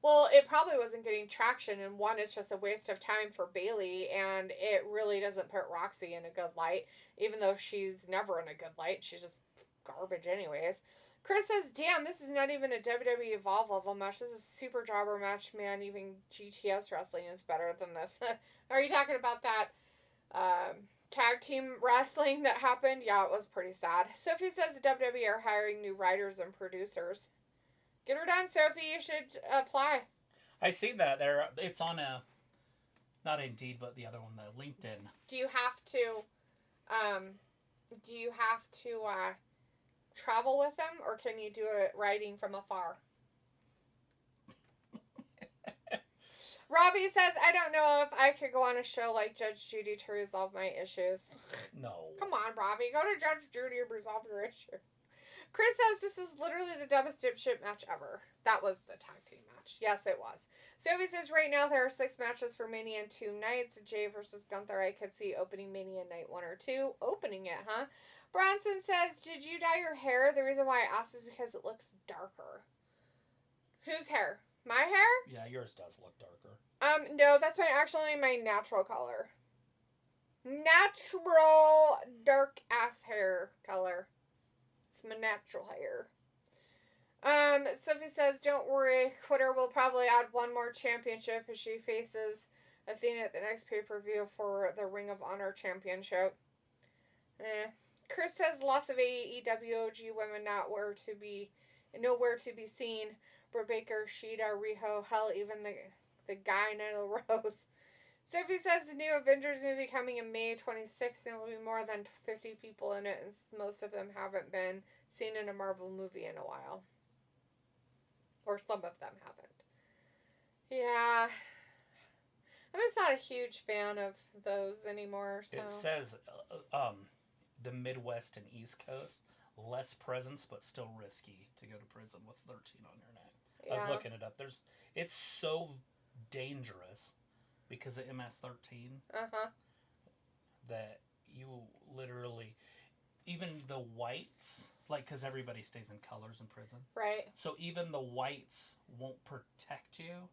Well, it probably wasn't getting traction, and one, it's just a waste of time for Bayley, and it really doesn't put Roxy in a good light, even though she's never in a good light. She's just garbage anyways. Chris says, damn, this is not even a WWE Evolve level match. This is a super jobber match, man. Even GTS wrestling is better than this. Are you talking about that tag team wrestling that happened? Yeah, it was pretty sad. Sophie says WWE are hiring new writers and producers. Get her done, Sophie. You should apply. I see that there. It's on not Indeed, but the other one, the LinkedIn. Do you have to travel with them, or can you do it writing from afar? Robbie says, I don't know if I could go on a show like Judge Judy to resolve my issues. No. Come on, Robbie. Go to Judge Judy and resolve your issues. Chris says this is literally the dumbest dipshit match ever. That was the tag team match. Yes, it was. Sophie says right now there are 6 matches for Mania in 2 nights. Jay versus Gunther I could see opening Mania night 1 or 2. Opening it, huh? Bronson says, did you dye your hair? The reason why I asked is because it looks darker. Whose hair? My hair? Yeah, yours does look darker. No, that's actually my natural color. Natural dark ass hair color. It's my natural hair. Sophie says, don't worry, Quitter will probably add one more championship as she faces Athena at the next pay-per-view for the Ring of Honor championship. Chris says lots of AEW OG women nowhere to be seen. Britt Baker, Shida, Riho, hell, even the guy Nyla Rose. Sophie says the new Avengers movie coming in May 26th, and it will be more than 50 people in it, and most of them haven't been seen in a Marvel movie in a while. Or some of them haven't. Yeah. I'm just not a huge fan of those anymore. So. It says the Midwest and East Coast, less presence but still risky to go to prison with 13 on your neck. Yeah. I was looking it up. It's so dangerous because of MS-13 that you literally, even the whites, like, because everybody stays in colors in prison. Right. So even the whites won't protect you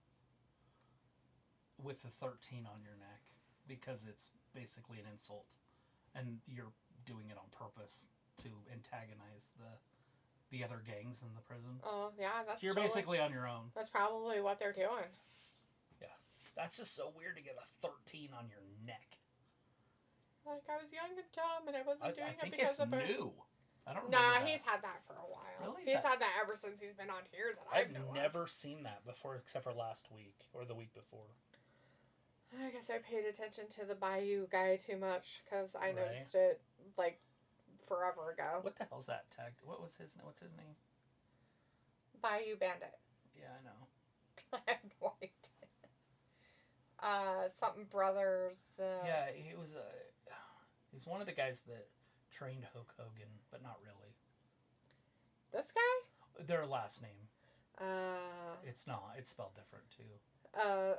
with the 13 on your neck because it's basically an insult. And you're doing it on purpose to antagonize the other gangs in the prison. Oh, yeah, that's so you're basically on your own. That's probably what they're doing. Yeah. That's just so weird to get a 13 on your neck. Like, I was young and dumb, and I wasn't doing it because of it. I think it's new. I don't remember Nah, that. he's had that for a while. Really? He's had that ever since he's been on here that I've never seen that before, except for last week, or the week before. I guess I paid attention to the Bayou guy too much, because I noticed it, like, forever ago. What the hell's that tag? What's his name? Bayou Bandit. Yeah, I know. I have no idea. Something Brothers. Yeah, he's one of the guys that trained Hulk Hogan, but not really. This guy? Their last name. It's not. It's spelled different too.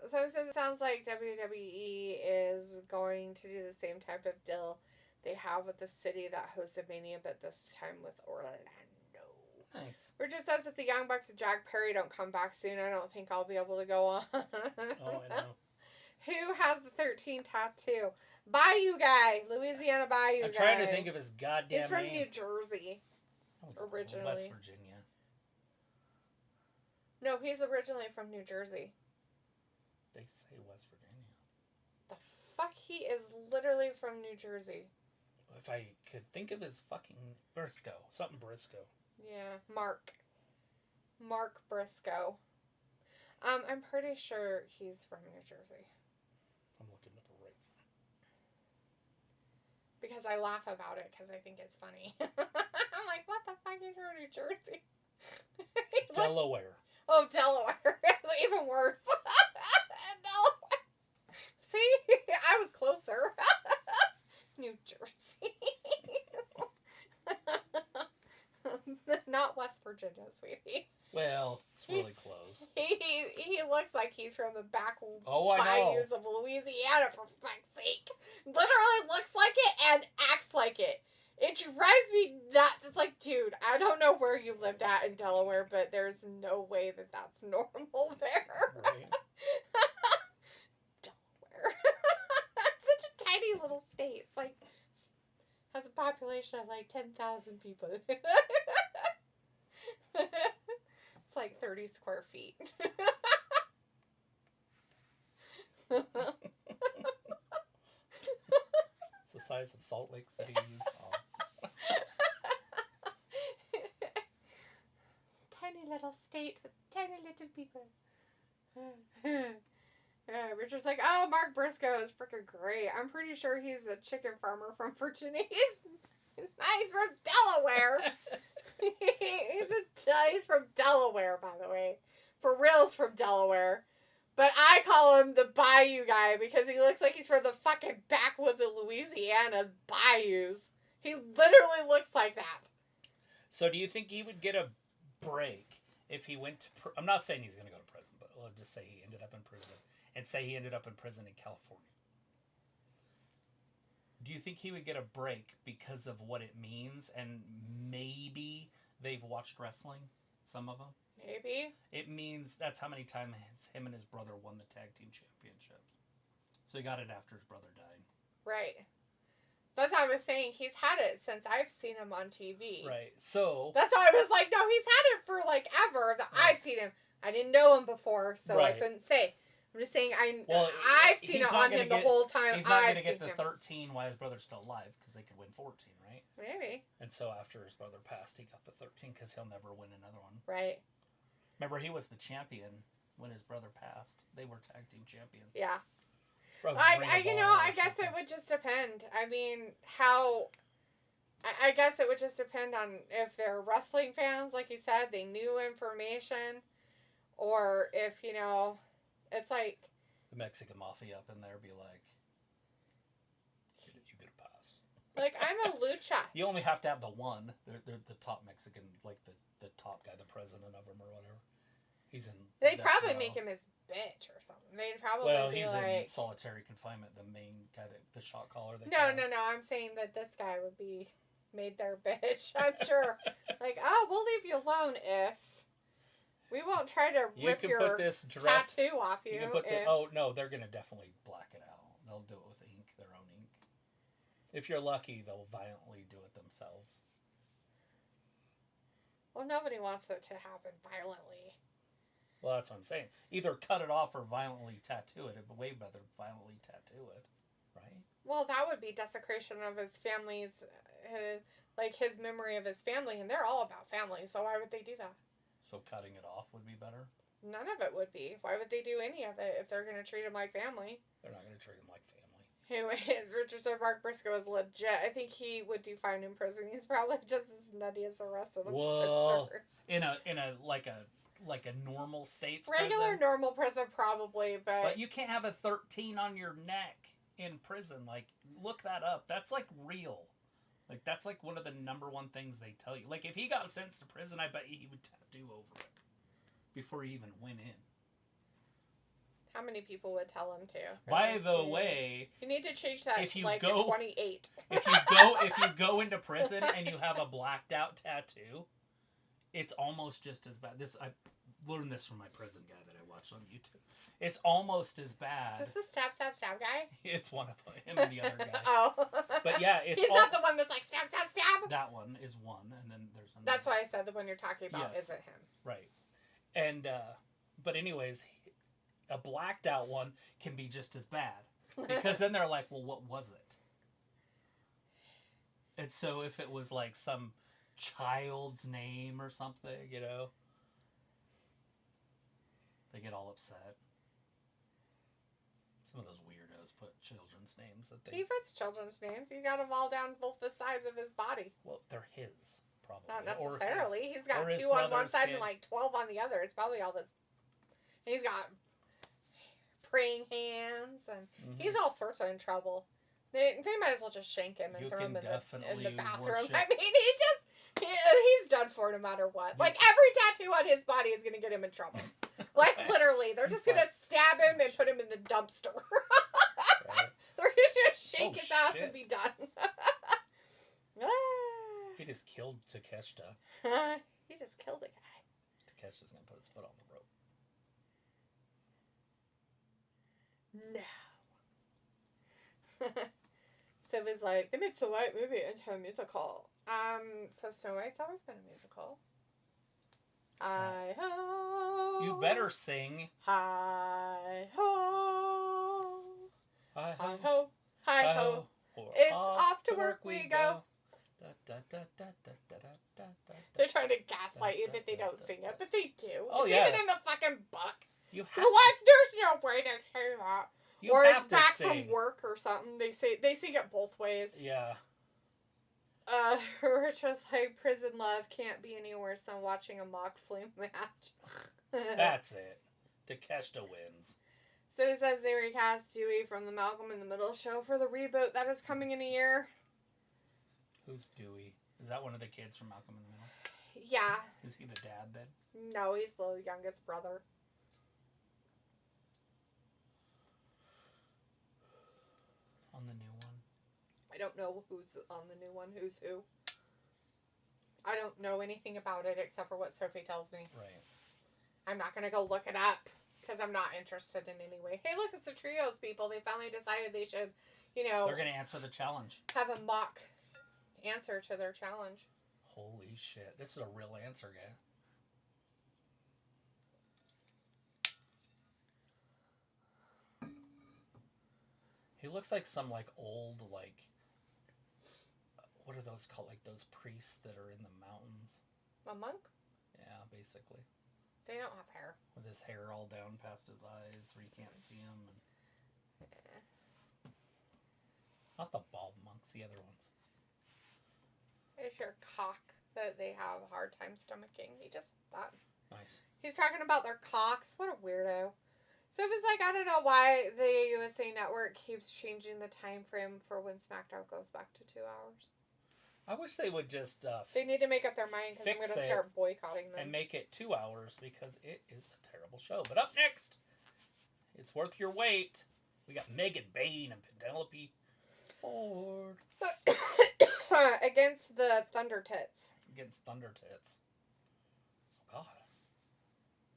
So it says it sounds like WWE is going to do the same type of deal they have with the city that hosted Mania, but this time with Orlando. Nice. Richard says if the Young Bucks and Jack Perry don't come back soon, I don't think I'll be able to go on. Oh, I know. Who has the 13 tattoo? Bayou guy. Louisiana Bayou guy. I'm trying to think of his goddamn name. He's from New Jersey. Originally. West Virginia. No, he's originally from New Jersey. They say West Virginia. The fuck? He is literally from New Jersey. If I could think of his fucking Briscoe. Something Briscoe. Yeah, Mark Briscoe. I'm pretty sure he's from New Jersey. I'm looking up right now. Because I laugh about it because I think it's funny. I'm like, what the fuck is from New Jersey? Delaware. Oh, Delaware. Even worse. Delaware. See? I was closer. New Jersey. Not West Virginia, sweetie. Well, it's really close. He looks like he's from the back bayous of Louisiana, for fuck's sake. Literally looks like it and acts like it. It drives me nuts. It's like, dude, I don't know where you lived at in Delaware, but there's no way that that's normal there. Right. Delaware. It's such a tiny little state. It's like, has a population of like 10,000 people. It's like 30 square feet. It's the size of Salt Lake City, Utah. Tiny little state with tiny little people. Richard's like, oh, Mark Briscoe is freaking great. I'm pretty sure he's a chicken farmer from Virginia. He's from Delaware. He's from Delaware, by the way. For reals from Delaware. But I call him the Bayou guy because he looks like he's from the fucking backwoods of Louisiana bayous. He literally looks like that. So do you think he would get a break if he went to... I'm not saying he's going to go to prison, but I'll just say he ended up in prison. And say he ended up in prison in California. Do you think he would get a break because of what it means? And maybe they've watched wrestling? Some of them? Maybe. It means that's how many times him and his brother won the tag team championships. So he got it after his brother died. Right. That's what I was saying. He's had it since I've seen him on TV. Right. So... That's why I was like, no, he's had it for like ever that I've seen him. I didn't know him before, so I couldn't say. I'm just saying I've seen it on him the whole time. He's not going to get the 13 while his brother's still alive because they could win 14, right? Maybe. And so after his brother passed, he got the 13 because he'll never win another one. Right. Remember, he was the champion when his brother passed. They were tag team champions. Yeah. I guess it would just depend. I mean, I guess it would just depend on if they're wrestling fans, like you said, they knew information, or if, it's like... The Mexican mafia up in there be like, you get a pass. Like, I'm a lucha. You only have to have the one. They're the top Mexican, like the top guy, the president of them or whatever. He's in... They'd probably make him his bitch or something. They'd probably be he's like... in solitary confinement, the main guy, the shot caller. No. I'm saying that this guy would be made their bitch. I'm sure. Like, oh, we'll leave you alone if... We won't try to rip your put this dress, tattoo off you. Oh, no, they're going to definitely black it out. They'll do it with ink, their own ink. If you're lucky, they'll violently do it themselves. Well, nobody wants it to happen violently. Well, that's what I'm saying. Either cut it off or violently tattoo it. It'd be way better violently tattoo it, right? Well, that would be desecration of his family's, like his memory of his family, and they're all about family, so why would they do that? So cutting it off would be better? None of it would be. Why would they do any of it if they're going to treat him like family? They're not going to treat him like family. Anyways, Richard said Mark Briscoe is legit. I think he would do fine in prison. He's probably just as nutty as the rest of them. Well, in a like a normal state's regular prison? Normal prison probably, but you can't have a 13 on your neck in prison. Like, look that up. That's like real. Like, that's like one of the number one things they tell you. Like, if he got sentenced to prison, I bet he would tattoo over it before he even went in. How many people would tell him to? By the way, you need to change that if you to like go, 28. if you go into prison and you have a blacked out tattoo, it's almost just as bad. I learned this from my prison guy that I watched on YouTube. It's almost as bad. Is this the stab guy? It's one of them, him and the other guy. Oh. But yeah, it's he's not the one that's like stab. That one is one, and then there's another. That's why I said the one you're talking about isn't him. Right. And, but anyways, a blacked out one can be just as bad. Because then they're like, well, what was it? And so if it was like some child's name or something, they get all upset. Some of those weirdos put children's names that they... He puts children's names. He got them all down both the sides of his body. Well, they're his. probably. Not necessarily. He's got 2 on one side and like 12 on the other. It's probably all this. He's got praying hands, and he's all sorts of in trouble. They might as well just shank him and throw him in the bathroom. I mean, he's done for no matter what. Like, every tattoo on his body is going to get him in trouble. Like, literally. They're just going to stab him and put him in the dumpster. Right. They're just going to shake his ass and be done. He just killed Takeshita. He just killed a guy. Takeshita's going to put his foot on the rope. No. So it was like, they made Snow White movie into a musical. So Snow White's always been a musical. Hi-ho. You better sing. Hi-ho. Hi-ho. Hi-ho. It's off to work we go. They're trying to gaslight you that they don't sing it, but they do. Oh, it's yeah. even in the fucking book. You have there's no way they say that. You or have it's back sing. from work or something. They sing it both ways. Yeah. We're just like, prison love can't be any worse than watching a Moxley match. That's it. Takeshita wins. So it says they recast Dewey from the Malcolm in the Middle show for the reboot that is coming in a year. Who's Dewey? Is that one of the kids from Malcolm in the Middle? Yeah. Is he the dad then? No, he's the youngest brother. On the new one? I don't know who's on the new one, who's who. I don't know anything about it except for what Sophie tells me. Right. I'm not going to go look it up because I'm not interested in any way. Hey, look, it's the Trios people. They finally decided they should, They're going to answer the challenge. Have a mock answer to their challenge. Holy shit. This is a real answer, guy. He looks like some, old, what are those called? Like those priests that are in the mountains. A monk? Yeah, basically. They don't have hair. With his hair all down past his eyes where you can't see him. Not the bald monks, the other ones. It's your cock that they have a hard time stomaching. He just thought. Nice. He's talking about their cocks. What a weirdo. So it was like, I don't know why the USA Network keeps changing the time frame for when SmackDown goes back to 2 hours. I wish they would just they need to make up their mind because I'm going to start boycotting them. And make it 2 hours because it is a terrible show. But up next, it's worth your wait. We got Megan Bain and Penelope Ford. Against the Thunder Tits. Against Thunder Tits. Oh,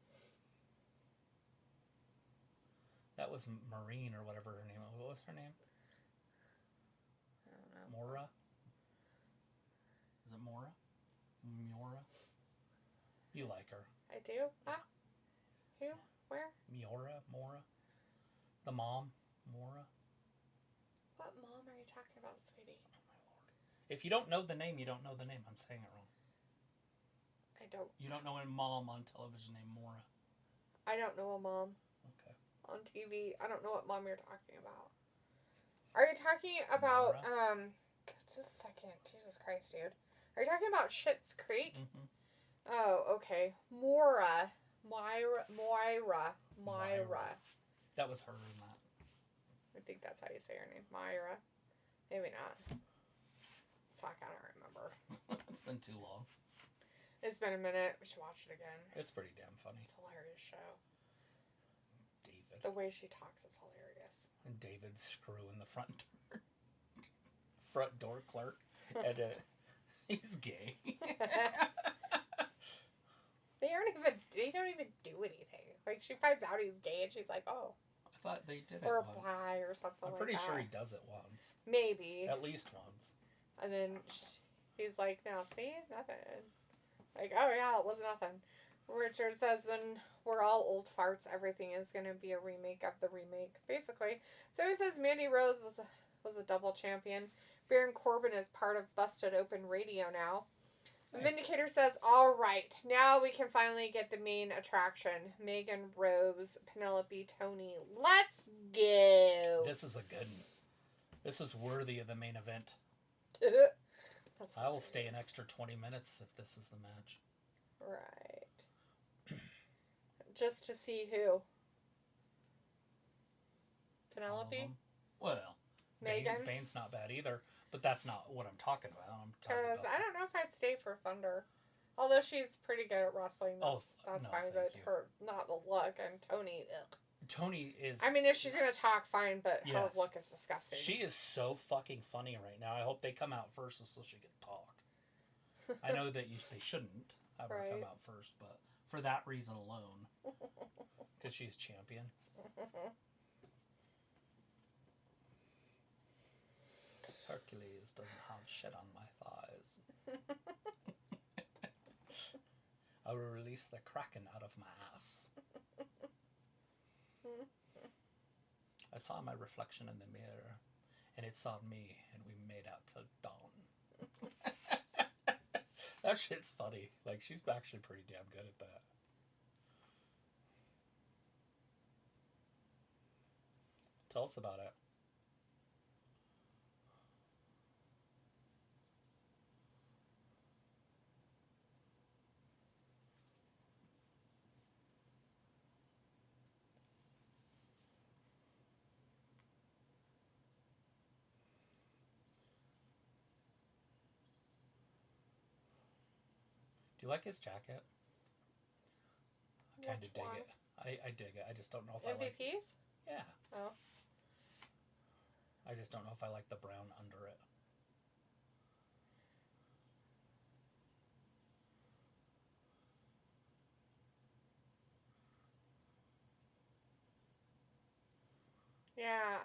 God. That was Maureen or whatever her name was. What was her name? I don't know. Mora? Is it Mora? Miora? You like her. I do? Huh? Who? Where? Miora? Mora? The mom? Mora? What mom are you talking about, sweetie? Oh, my Lord. If you don't know the name, you don't know the name. I'm saying it wrong. I don't. You don't know a mom on television named Mora. I don't know a mom. Okay. On TV. I don't know what mom you're talking about. Are you talking about, Mora? just a second. Jesus Christ, dude. Are you talking about Schitt's Creek? Mm-hmm. Oh, okay. Myra. That was her in that. I think that's how you say her name. Myra. Maybe not. Fuck, I don't remember. It's been too long. It's been a minute. We should watch it again. It's pretty damn funny. It's a hilarious show. David. The way she talks is hilarious. And David's screwing the front door. Front door clerk. And he's gay. They don't even do anything. Like, she finds out he's gay and she's like, oh. I thought they did it or once. bi or something like that. I'm pretty sure he does it once. Maybe. At least once. And then he's like, now see? Nothing. Like, oh yeah, it was nothing. Richard says when we're all old farts, everything is going to be a remake of the remake, basically. So he says Mandy Rose was a double champion. Baron Corbin is part of Busted Open Radio now. Nice. Vindicator says, all right, now we can finally get the main attraction. Megan, Rose, Penelope, Tony. Let's go. This is a good one. This is worthy of the main event. I will stay an extra 20 minutes if this is the match. Right. Just to see who? Penelope? Well, Megan? Bane's not bad either, but that's not what I'm talking about. Because I don't know if I'd stay for Thunder. Although she's pretty good at wrestling. That's fine, but her, not the look, and Tony, ugh. Tony is... I mean, if she's going to talk, fine, but her look is disgusting. She is so fucking funny right now. I hope they come out first so she can talk. I know that they shouldn't have her come out first, but for that reason alone. Because she's champion. Hercules doesn't have shit on my thighs. I will release the Kraken out of my ass. I saw my reflection in the mirror, and it saw me, and we made out till dawn. That shit's funny. Like, she's actually pretty damn good at that. Tell us about it. Do you like his jacket? I kind of dig it. I dig it. I just don't know if I like it. MVPs? Yeah. Oh. I just don't know if I like the brown under it. Yeah.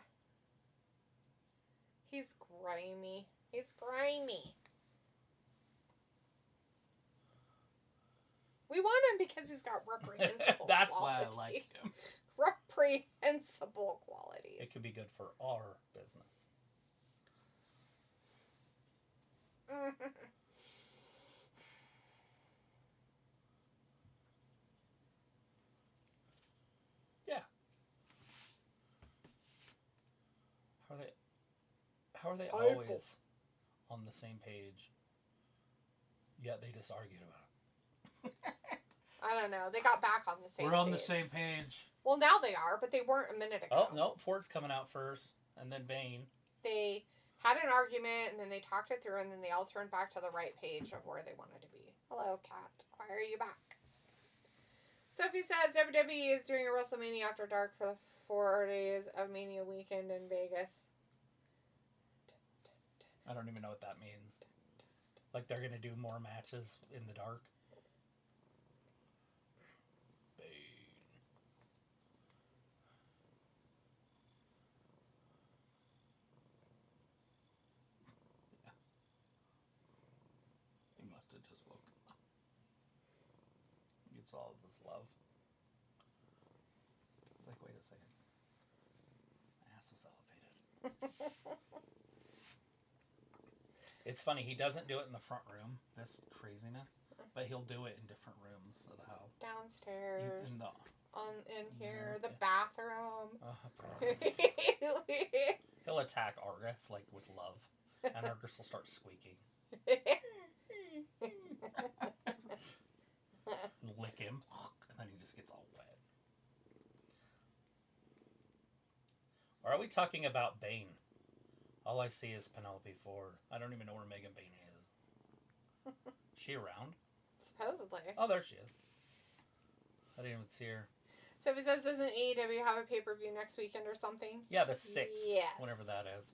He's grimy. He's grimy. We want him because he's got reprehensible That's qualities. why I like him. Reprehensible qualities. It could be good for our business. Yeah. How are they always on the same page? Yet they just argued about it. I don't know. They got back on the same page. We're on the same page. Well, now they are, but they weren't a minute ago. Oh, no. Ford's coming out first, and then Bane. They had an argument, and then they talked it through, and then they all turned back to the right page of where they wanted to be. Hello, Kat. Why are you back? Sophie says WWE is doing a WrestleMania After Dark for the 4 days of Mania weekend in Vegas. I don't even know what that means. Like they're going to do more matches in the dark? Just woke up. Gets all of this love. It's like, wait a second. My ass was elevated. It's funny, he doesn't do it in the front room, this craziness, but he'll do it in different rooms of the house. Downstairs. In here, the yeah. bathroom. He'll attack Argus, like, with love. And Argus will start squeaking. Lick him, and then he just gets all wet. Or are we talking about Bane? All I see is Penelope Ford. I don't even know where Megan Bane is. Is she around? Supposedly. Oh, there she is. I didn't even see her. So if it says, doesn't AEW have a pay-per-view next weekend or something? Yeah, the 6th. Yes. Whenever that is.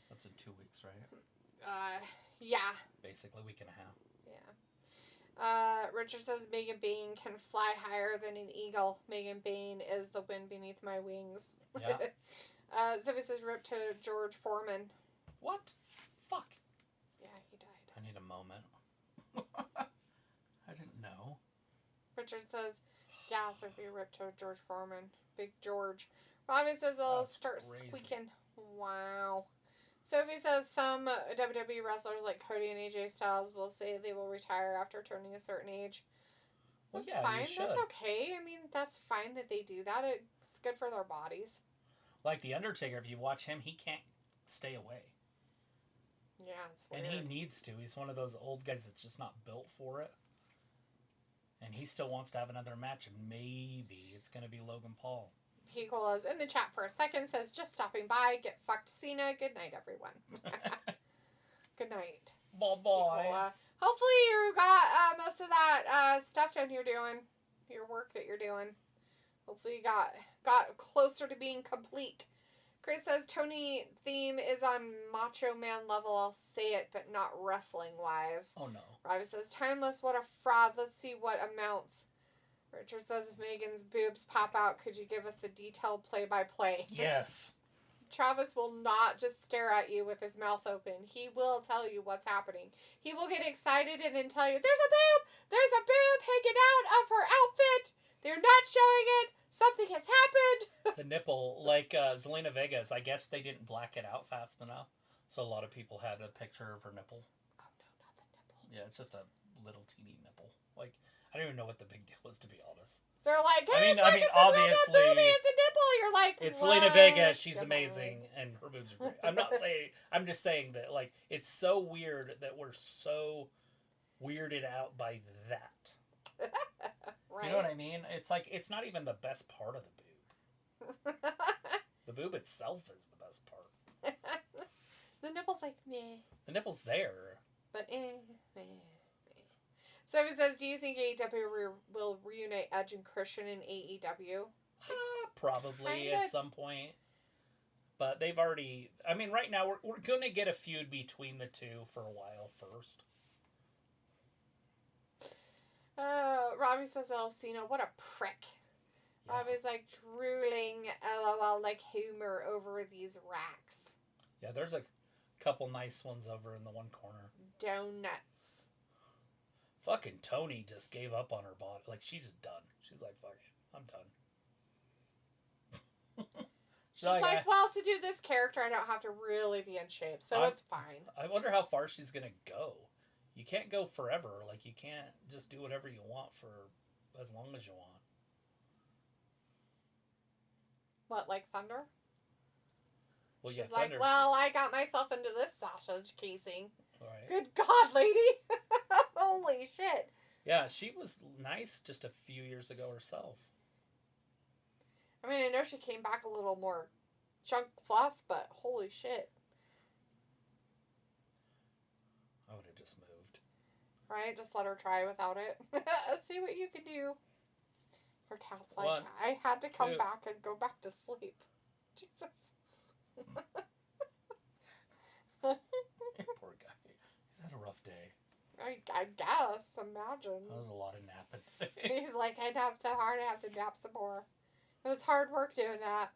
That's in 2 weeks, right? Yeah. Basically, week and a half. Yeah. Richard says Megan Bane can fly higher than an eagle. Megan Bane is the wind beneath my wings. Yeah. Sophie says rip to George Foreman. What? Fuck. Yeah, he died. I need a moment. I didn't know. Richard says, yeah, Sophie rip to George Foreman. Big George. Robbie says they'll start squeaking. Wow. Sophie says some WWE wrestlers like Cody and AJ Styles will say they will retire after turning a certain age. That's fine. That's okay. I mean, that's fine that they do that. It's good for their bodies. Like The Undertaker, if you watch him, he can't stay away. Yeah, it's weird. And he needs to. He's one of those old guys that's just not built for it. And he still wants to have another match, and maybe it's going to be Logan Paul. Pico is in the chat for a second, says, just stopping by, get fucked Cena. Good night, everyone. Good night. Bye-bye. Hopefully you got most of that stuff done you're doing, your work that you're doing. Hopefully you got closer to being complete. Chris says, Tony theme is on Macho Man level. I'll say it, but not wrestling-wise. Oh, no. Robbie says, timeless, what a fraud. Let's see what amounts. Richard says, if Megan's boobs pop out, could you give us a detailed play-by-play? Yes. Travis will not just stare at you with his mouth open. He will tell you what's happening. He will get excited and then tell you, there's a boob! There's a boob hanging out of her outfit! They're not showing it! Something has happened! It's a nipple, like Zelina Vega's. I guess they didn't black it out fast enough, so a lot of people had a picture of her nipple. Oh, no, not the nipple. Yeah, it's just a little teeny nipple. Like, I don't even know what the big deal is, to be honest. They're like, hey, I mean, obviously, it's a nipple. You're like, it's what? Zelina Vega. She's amazing, and her boobs are great. I'm just saying that, like, it's so weird that we're so weirded out by that. Right. You know what I mean? It's like, it's not even the best part of the boob. The boob itself is the best part. The nipple's like, meh. The nipple's there. But meh. So it says, do you think AEW will reunite Edge and Christian in AEW? Probably at some point. But they've already... I mean, right now, we're going to get a feud between the two for a while first. Robbie says, El Cena, what a prick. Yeah. Robbie's like drooling, LOL, like humor over these racks. Yeah, there's a couple nice ones over in the one corner. Donuts. Fucking Tony just gave up on her body. Like, she's done. She's like, fuck it. I'm done. She's like, well, to do this character, I don't have to really be in shape, so it's fine. I wonder how far she's going to go. You can't go forever. Like, you can't just do whatever you want for as long as you want. What, like Thunder? Well, she's like, well, I got myself into this sausage casing. Right. Good God, lady. Holy shit. Yeah, she was nice just a few years ago herself. I mean, I know she came back a little more chunk fluff, but holy shit. I would have just moved. Right? Just let her try without it. See what you can do. Her cat's like, One, I had to come two. back and go back to sleep. Jesus. Poor guy. He's had a rough day. I guess. Imagine. That was a lot of napping. He's like, I napped so hard I have to nap some more. It was hard work doing that.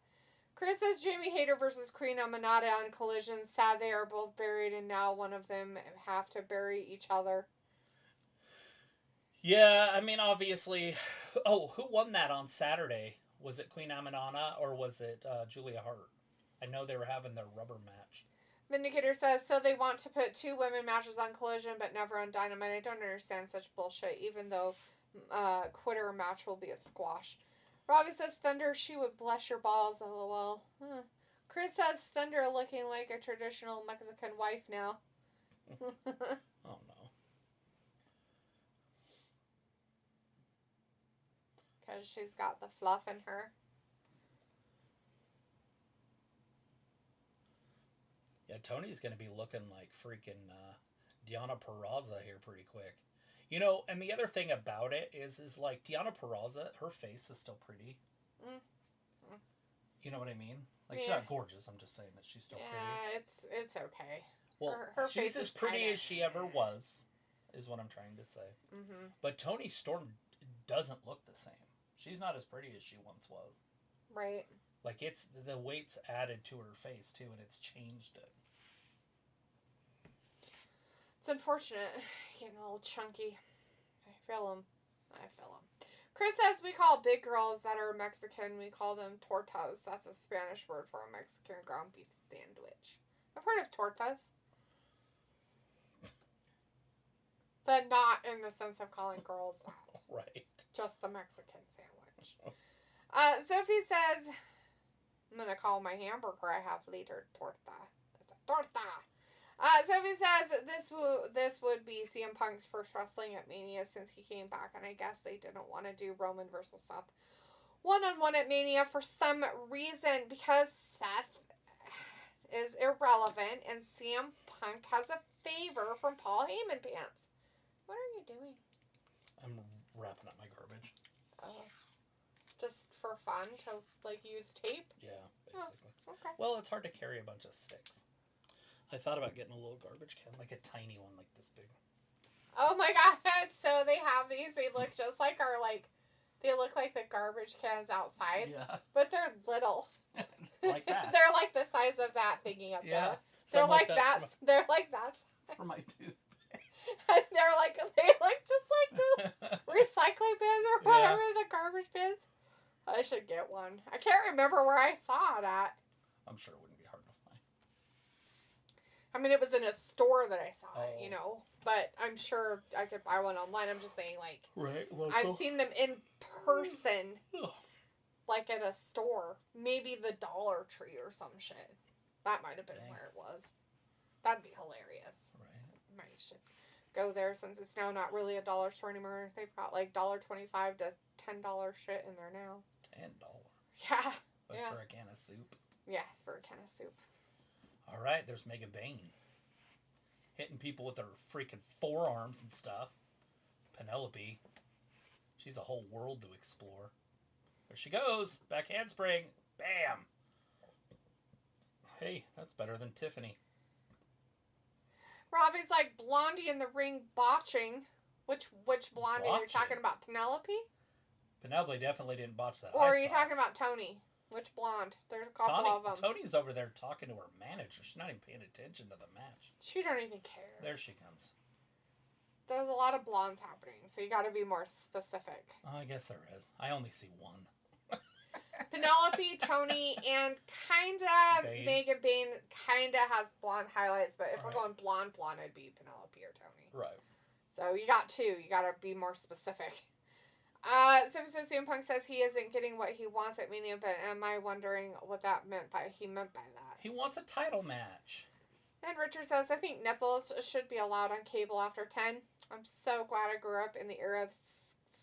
Chris says Jamie Hayter versus Queen Amanada on Collision. Sad they are both buried and now one of them have to bury each other. Yeah, I mean, obviously. Oh, who won that on Saturday? Was it Queen Amanada or was it Julia Hart? I know they were having their rubber match. Vindicator says, so they want to put 2 women matches on Collision but never on Dynamite. I don't understand such bullshit, even though quitter match will be a squash. Robbie says, Thunder, she would bless your balls, lol. Chris says, Thunder looking like a traditional Mexican wife now. Oh, no. Because she's got the fluff in her. Yeah, Tony's going to be looking like freaking Deonna Purrazzo here pretty quick. You know, and the other thing about it is like Deonna Purrazzo, her face is still pretty. Mm. You know what I mean? Like, yeah. She's not gorgeous. I'm just saying that she's still pretty. Yeah, it's okay. Well, her she's face as pretty as she ever was, is what I'm trying to say. Mm-hmm. But Toni Storm doesn't look the same. She's not as pretty as she once was. Right. Like, it's the weight's added to her face, too, and it's changed it. It's unfortunate. Getting a little chunky. I feel them. Chris says we call big girls that are Mexican, we call them tortas. That's a Spanish word for a Mexican ground beef sandwich. I've heard of tortas. But not in the sense of calling girls that. Right. Just the Mexican sandwich. Sophie says, I'm going to call my hamburger I have later torta. It's a torta. Sophie says this would be CM Punk's first wrestling at Mania since he came back, and I guess they didn't want to do Roman versus Seth one-on-one at Mania for some reason because Seth is irrelevant and CM Punk has a favor from Paul Heyman pants. What are you doing? I'm wrapping up my garbage. Oh. Just for fun to, like, use tape? Yeah, basically. Oh, okay. Well, it's hard to carry a bunch of sticks. I thought about getting a little garbage can, like a tiny one like this big. Oh my god, so they have these, they look just like they look like the garbage cans outside. Yeah. But they're little. Like that. They're like the size of that thingy up there. They're like that. They're like that. For my tooth. And they look just like the recycling bins or whatever, the garbage bins. I should get one. I can't remember where I saw it at. I'm sure it wouldn't be hard to find. I mean, it was in a store that I saw it, you know. But I'm sure I could buy one online. I'm just saying, like, right, I've seen them in person, like at a store. Maybe the Dollar Tree or some shit. That might have been where it was. That'd be hilarious. Right. Might should go there since it's now not really a dollar store anymore. They've got like $1.25 to $10 shit in there now. $10. Yeah. But for a can of soup. Yes, for a can of soup. All right, there's Megan Bain. Hitting people with her freaking forearms and stuff. Penelope. She's a whole world to explore. There she goes. Back handspring. Bam. Hey, that's better than Tiffany. Robbie's like Blondie in the ring botching. Which Blondie are you talking about? Penelope? Penelope definitely didn't botch that. Or are you talking about Tony? Which blonde? There's a couple of them. Tony's over there talking to her manager. She's not even paying attention to the match. She don't even care. There she comes. There's a lot of blondes happening, so you got to be more specific. Oh, I guess there is. I only see one. Penelope, Tony, and kinda Megan Bain kinda has blonde highlights, but if we're going blonde, it'd be Penelope or Tony. Right. So you got two. You got to be more specific. CM Punk says he isn't getting what he wants at Mania, but am I wondering what he meant by that? He wants a title match. And Richard says, I think nipples should be allowed on cable after 10. I'm so glad I grew up in the era of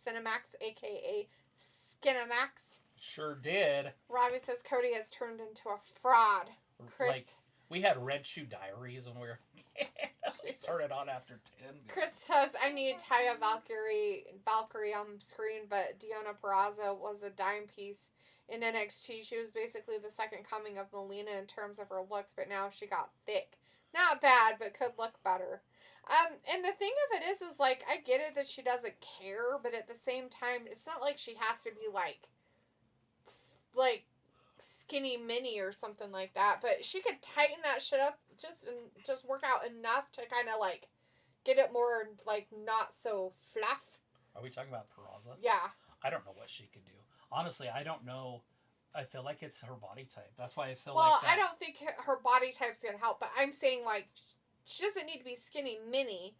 Cinemax, a.k.a. Skinemax. Sure did. Robbie says Cody has turned into a fraud. Chris, like, we had Red Shoe Diaries when we were... we started on after 10. Chris says, I need Taya Valkyrie on screen, but Deonna Purrazzo was a dime piece in NXT. She was basically the second coming of Melina in terms of her looks, but now she got thick. Not bad, but could look better. And the thing of it is like, I get it that she doesn't care, but at the same time, it's not like she has to be like skinny mini or something like that, but she could tighten that shit up just work out enough to kind of like get it more like not so fluff. Are we talking about Purrazzo? Yeah. I don't know what she could do. Honestly, I don't know. I feel like it's her body type. That's why I feel like that. I don't think her body type's gonna help, but I'm saying like she doesn't need to be skinny mini,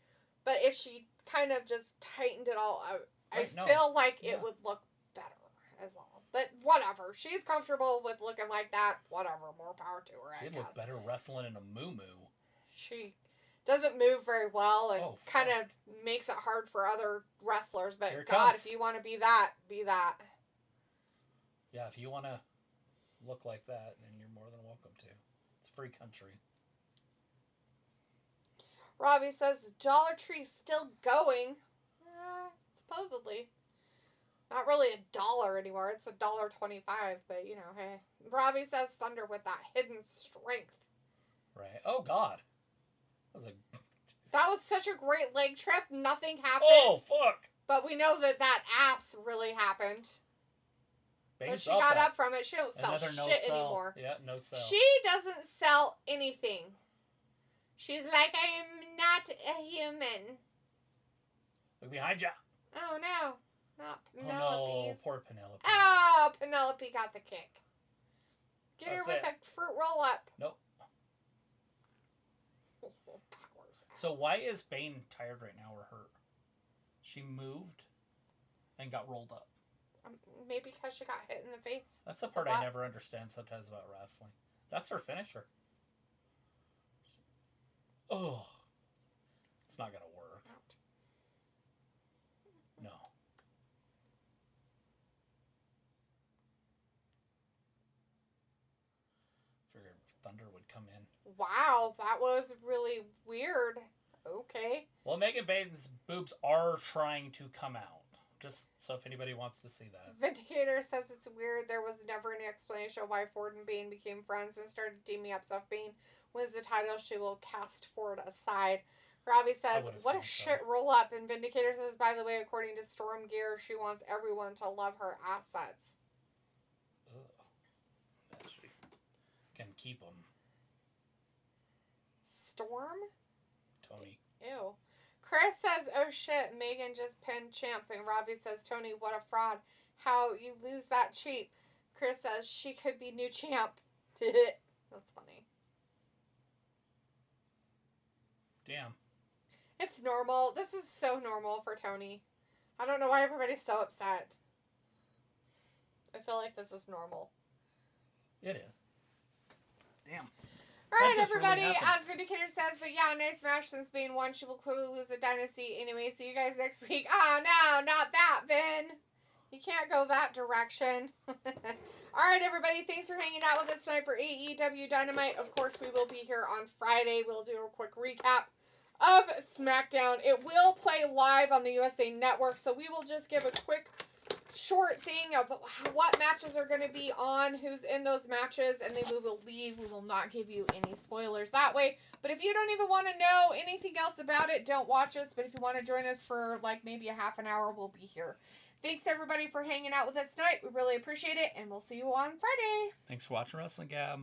but if she kind of just tightened it all out, I feel like it would look better as all. But whatever. She's comfortable with looking like that. Whatever. More power to her, I guess. She'd look better wrestling in a muumuu. She doesn't move very well and kind of makes it hard for other wrestlers. But God, if you want to be that, be that. Yeah, if you want to look like that, then you're more than welcome to. It's a free country. Robbie says Dollar Tree's still going. Supposedly. Not really $1 anymore. It's $1.25, but you know, hey. Robbie says Thunder with that hidden strength. Right. Oh God. That was such a great leg trip. Nothing happened. Oh fuck. But we know that ass really happened. When she got up from it, she don't sell shit anymore. Yeah, no sell. She doesn't sell anything. She's like, I'm not a human. Look behind you. Oh no. Not Penelope's. Oh no, poor Penelope. Oh, Penelope got the kick. Get her with a fruit roll up. Nope. So why is Bane tired right now or hurt? She moved and got rolled up. Maybe because she got hit in the face. That's the part I never understand sometimes about wrestling. That's her finisher. Oh. It's not going to work. No. Figured Thunder would come in. Wow, that was really weird. Okay. Well, Megan Baden's boobs are trying to come out. Just so if anybody wants to see that. Vindicator says it's weird. There was never any explanation why Ford and Bane became friends and started teaming up. So if Bane wins the title, she will cast Ford aside. Robbie says, what a shit roll up. And Vindicator says, by the way, according to Storm Gear, she wants everyone to love her assets. Ugh. She can keep them. Storm? Tony. Ew. Chris says, oh shit, Megan just pinned Champ. And Robbie says, Tony, what a fraud. How you lose that cheap. Chris says, she could be new champ. That's funny. Damn. It's normal. This is so normal for Tony. I don't know why everybody's so upset. I feel like this is normal. It is. Damn. Alright, everybody, really as Vindicator says, but yeah, nice match since Bane won. She will clearly lose the dynasty. Anyway, see you guys next week. Oh, no, not that, Vin. You can't go that direction. Alright, everybody, thanks for hanging out with us tonight for AEW Dynamite. Of course, we will be here on Friday. We'll do a quick recap of SmackDown. It will play live on the USA Network, so we will just give a quick short thing of what matches are going to be on, who's in those matches, and then we will leave. We will not give you any spoilers that way. But if you don't even want to know anything else about it, don't watch us. But if you want to join us for like maybe a half an hour, we'll be here. Thanks everybody for hanging out with us tonight. We really appreciate it, and we'll see you on Friday. Thanks for watching Wrestling Gab.